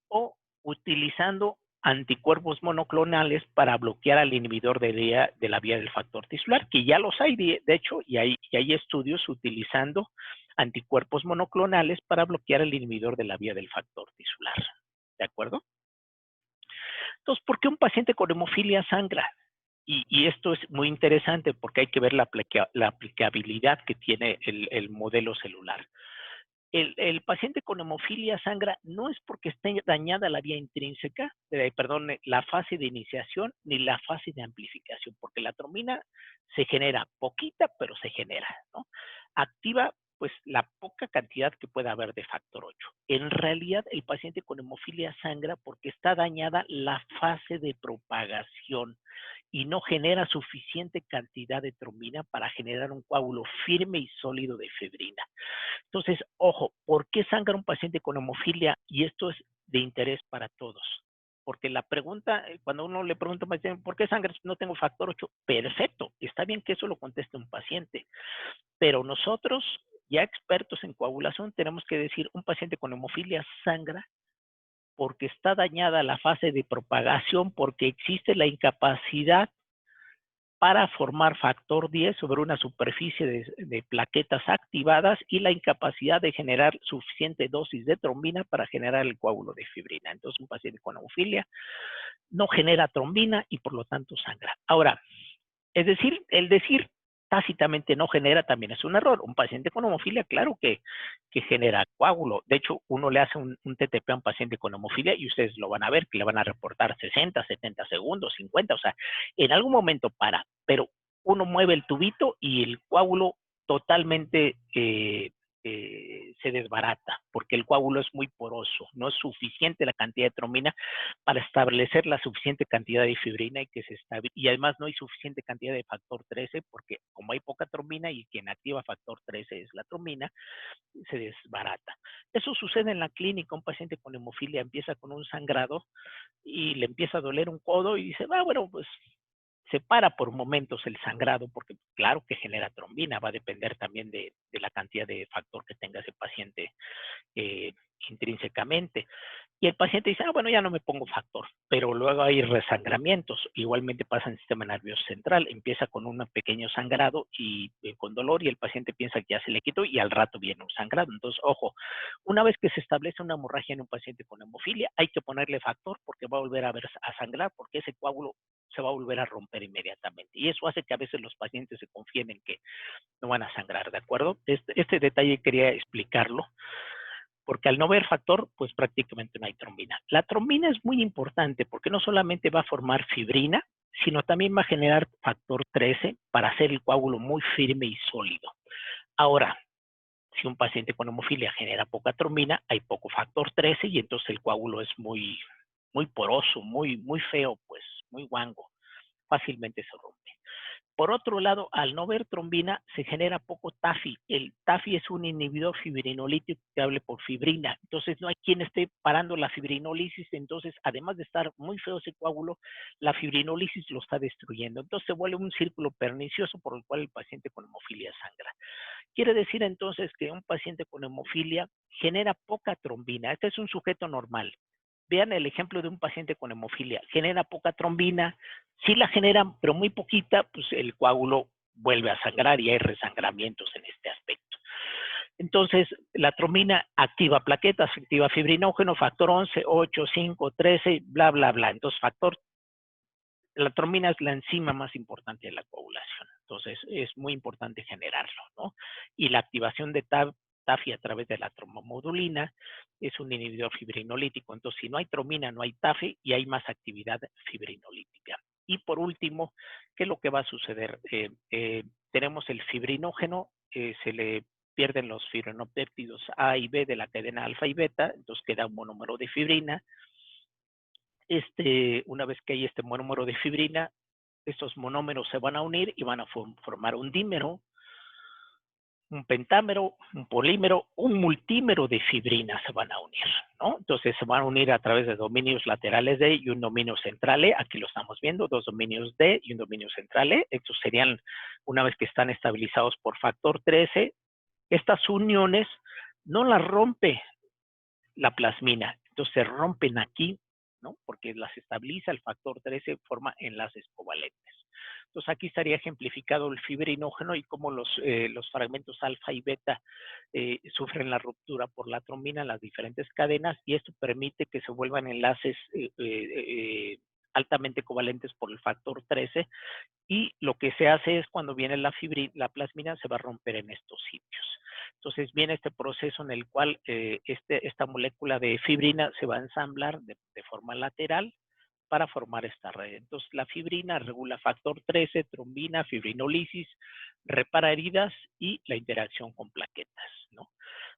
o utilizando anticuerpos monoclonales para bloquear al inhibidor de la vía del factor tisular, que ya los hay, de hecho, y hay estudios utilizando anticuerpos monoclonales para bloquear el inhibidor de la vía del factor tisular. ¿De acuerdo? Entonces, ¿por qué un paciente con hemofilia sangra? Y esto es muy interesante porque hay que ver la aplicabilidad que tiene el modelo celular. El paciente con hemofilia sangra no es porque esté dañada la vía intrínseca, la fase de iniciación ni la fase de amplificación, porque la trombina se genera poquita, pero se genera, ¿no? Activa pues la poca cantidad que pueda haber de factor 8. En realidad el paciente con hemofilia sangra porque está dañada la fase de propagación y no genera suficiente cantidad de trombina para generar un coágulo firme y sólido de fibrina. Entonces, ojo, ¿por qué sangra un paciente con hemofilia? Y esto es de interés para todos. Porque la pregunta, cuando uno le pregunta a un paciente, ¿por qué sangras? No tengo factor 8. Perfecto, está bien que eso lo conteste un paciente. Pero nosotros, ya expertos en coagulación, tenemos que decir, un paciente con hemofilia sangra porque está dañada la fase de propagación, porque existe la incapacidad para formar factor 10 sobre una superficie de plaquetas activadas y la incapacidad de generar suficiente dosis de trombina para generar el coágulo de fibrina. Entonces, un paciente con hemofilia no genera trombina y por lo tanto sangra. Ahora, es decir, el decir tácitamente no genera también es un error. Un paciente con hemofilia, claro que genera coágulo. De hecho, uno le hace un TTP a un paciente con hemofilia y ustedes lo van a ver, que le van a reportar 60, 70 segundos, 50, o sea, en algún momento para, pero uno mueve el tubito y el coágulo totalmente se desbarata, porque el coágulo es muy poroso, no es suficiente la cantidad de trombina para establecer la suficiente cantidad de fibrina y además no hay suficiente cantidad de factor 13 porque como hay poca trombina y quien activa factor 13 es la trombina, se desbarata. Eso sucede en la clínica, un paciente con hemofilia empieza con un sangrado y le empieza a doler un codo y dice, bueno, pues se para por momentos el sangrado porque claro que genera trombina, va a depender también de la cantidad de factor que tenga ese paciente intrínsecamente. Y el paciente dice, bueno, ya no me pongo factor, pero luego hay resangramientos. Igualmente pasa en el sistema nervioso central, empieza con un pequeño sangrado y con dolor y el paciente piensa que ya se le quitó y al rato viene un sangrado. Entonces, ojo, una vez que se establece una hemorragia en un paciente con hemofilia, hay que ponerle factor porque va a volver a sangrar, porque ese coágulo se va a volver a romper inmediatamente. Y eso hace que a veces los pacientes se confíen en que no van a sangrar, ¿de acuerdo? Este detalle quería explicarlo porque al no ver factor, pues prácticamente no hay trombina. La trombina es muy importante porque no solamente va a formar fibrina, sino también va a generar factor 13 para hacer el coágulo muy firme y sólido. Ahora, Si un paciente con hemofilia genera poca trombina, hay poco factor 13 y entonces el coágulo es muy poroso, muy feo, pues, muy guango. Fácilmente se rompe. Por otro lado, al no ver trombina, se genera poco TAFI. El TAFI es un inhibidor fibrinolítico que habla por fibrina. Entonces, no hay quien esté parando la fibrinólisis. Entonces, además de estar muy feo ese coágulo, la fibrinólisis lo está destruyendo. Entonces, se vuelve un círculo pernicioso por el cual el paciente con hemofilia sangra. Quiere decir entonces que un paciente con hemofilia genera poca trombina. Este es un sujeto normal. Vean el ejemplo de un paciente con hemofilia. Genera poca trombina, sí la generan, pero muy poquita, pues el coágulo vuelve a sangrar y hay resangramientos en este aspecto. Entonces, la trombina activa plaquetas, activa fibrinógeno, factor 11, 8, 5, 13, bla, bla, bla. Entonces, la trombina es la enzima más importante de la coagulación. Entonces, es muy importante generarlo, ¿no? Y la activación de TAFI a través de la trombomodulina es un inhibidor fibrinolítico. Entonces, si no hay trombina, no hay TAFI y hay más actividad fibrinolítica. Y por último, ¿qué es lo que va a suceder? Tenemos el fibrinógeno, se le pierden los fibrinopéptidos A y B de la cadena alfa y beta, entonces queda un monómero de fibrina. Una vez que hay este monómero de fibrina, estos monómeros se van a unir y van a formar un dímero, un pentámero, un polímero, un multímero de fibrina se van a unir, ¿no? Entonces se van a unir a través de dominios laterales D y un dominio central E. Aquí lo estamos viendo, dos dominios D y un dominio central E. Estos serían, una vez que están estabilizados por factor 13, estas uniones no las rompe la plasmina. Entonces se rompen aquí, ¿no? Porque las estabiliza el factor 13, forma enlaces covalentes. Entonces aquí estaría ejemplificado el fibrinógeno y cómo los fragmentos alfa y beta sufren la ruptura por la trombina en las diferentes cadenas y esto permite que se vuelvan enlaces altamente covalentes por el factor 13 y lo que se hace es cuando viene la plasmina se va a romper en estos sitios. Entonces viene este proceso en el cual esta molécula de fibrina se va a ensamblar de forma lateral para formar esta red. Entonces la fibrina regula factor 13, trombina, fibrinólisis, repara heridas y la interacción con plaquetas, ¿no?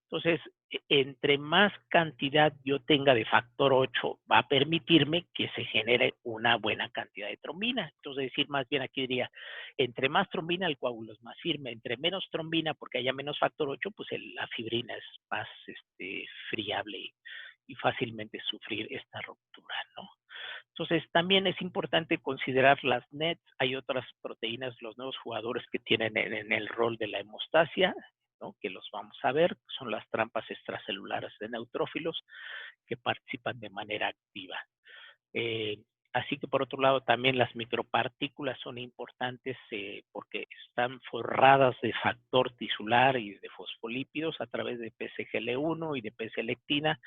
Entonces, entre más cantidad yo tenga de factor 8, va a permitirme que se genere una buena cantidad de trombina. Entonces, decir más bien aquí diría, entre más trombina el coágulo es más firme, entre menos trombina porque haya menos factor 8, pues la fibrina es más friable y fácilmente sufrir esta ruptura, ¿no? Entonces, también es importante considerar las NETs. Hay otras proteínas, los nuevos jugadores que tienen en el rol de la hemostasia, ¿no? Que los vamos a ver, son las trampas extracelulares de neutrófilos que participan de manera activa. Así que por otro lado también las micropartículas son importantes porque están forradas de factor tisular y de fosfolípidos a través de PCGL1 y de P-selectina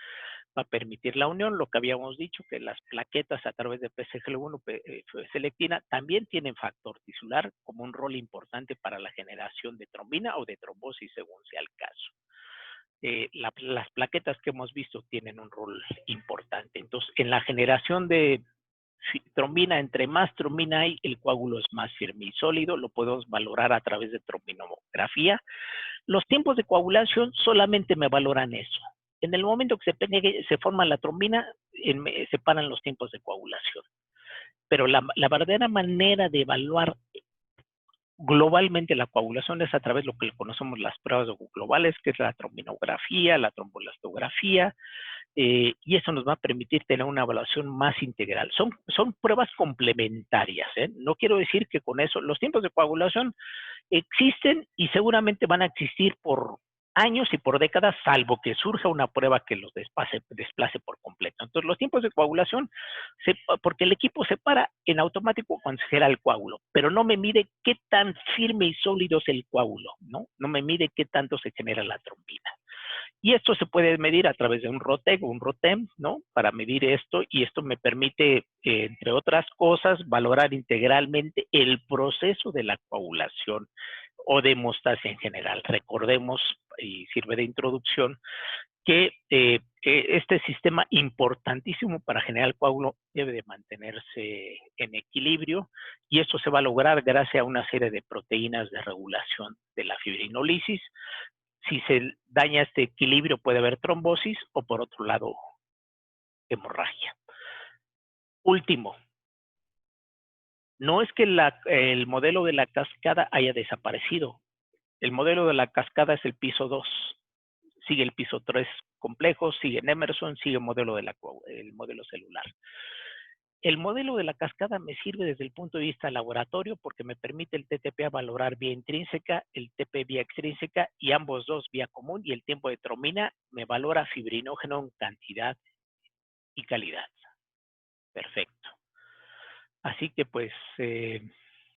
para permitir la unión. Lo que habíamos dicho, que las plaquetas a través de PCGL1, P-selectina, también tienen factor tisular como un rol importante para la generación de trombina o de trombosis según sea el caso. Las plaquetas que hemos visto tienen un rol importante. Entonces, en la generación de trombina, entre más trombina hay, el coágulo es más firme y sólido, lo podemos valorar a través de trombinografía. Los tiempos de coagulación solamente me valoran eso. En el momento que se forma la trombina, se paran los tiempos de coagulación. Pero la verdadera manera de evaluar globalmente la coagulación es a través de lo que conocemos las pruebas globales, que es la trombinografía, la trombolastografía, y eso nos va a permitir tener una evaluación más integral. Son pruebas complementarias, ¿eh? No quiero decir que con eso, los tiempos de coagulación existen y seguramente van a existir por años y por décadas, salvo que surja una prueba que los desplace por completo. Entonces, los tiempos de coagulación, porque el equipo se para en automático cuando se genera el coágulo, pero no me mide qué tan firme y sólido es el coágulo, ¿no? No me mide qué tanto se genera la trombina. Y esto se puede medir a través de un ROTEC o un ROTEM, ¿no? Para medir esto, y esto me permite, entre otras cosas, valorar integralmente el proceso de la coagulación o de hemostasia en general. Recordemos, y sirve de introducción, que este sistema importantísimo para generar el coágulo debe de mantenerse en equilibrio y esto se va a lograr gracias a una serie de proteínas de regulación de la fibrinólisis. Si se daña este equilibrio puede haber trombosis o por otro lado hemorragia. Último, no es que el modelo de la cascada haya desaparecido. El modelo de la cascada es el piso 2. Sigue el piso 3 complejo, sigue en Emerson, sigue el modelo celular. El modelo de la cascada me sirve desde el punto de vista laboratorio porque me permite el TTP valorar vía intrínseca, el TP vía extrínseca y ambos dos vía común, y el tiempo de tromina me valora fibrinógeno en cantidad y calidad. Perfecto. Así que pues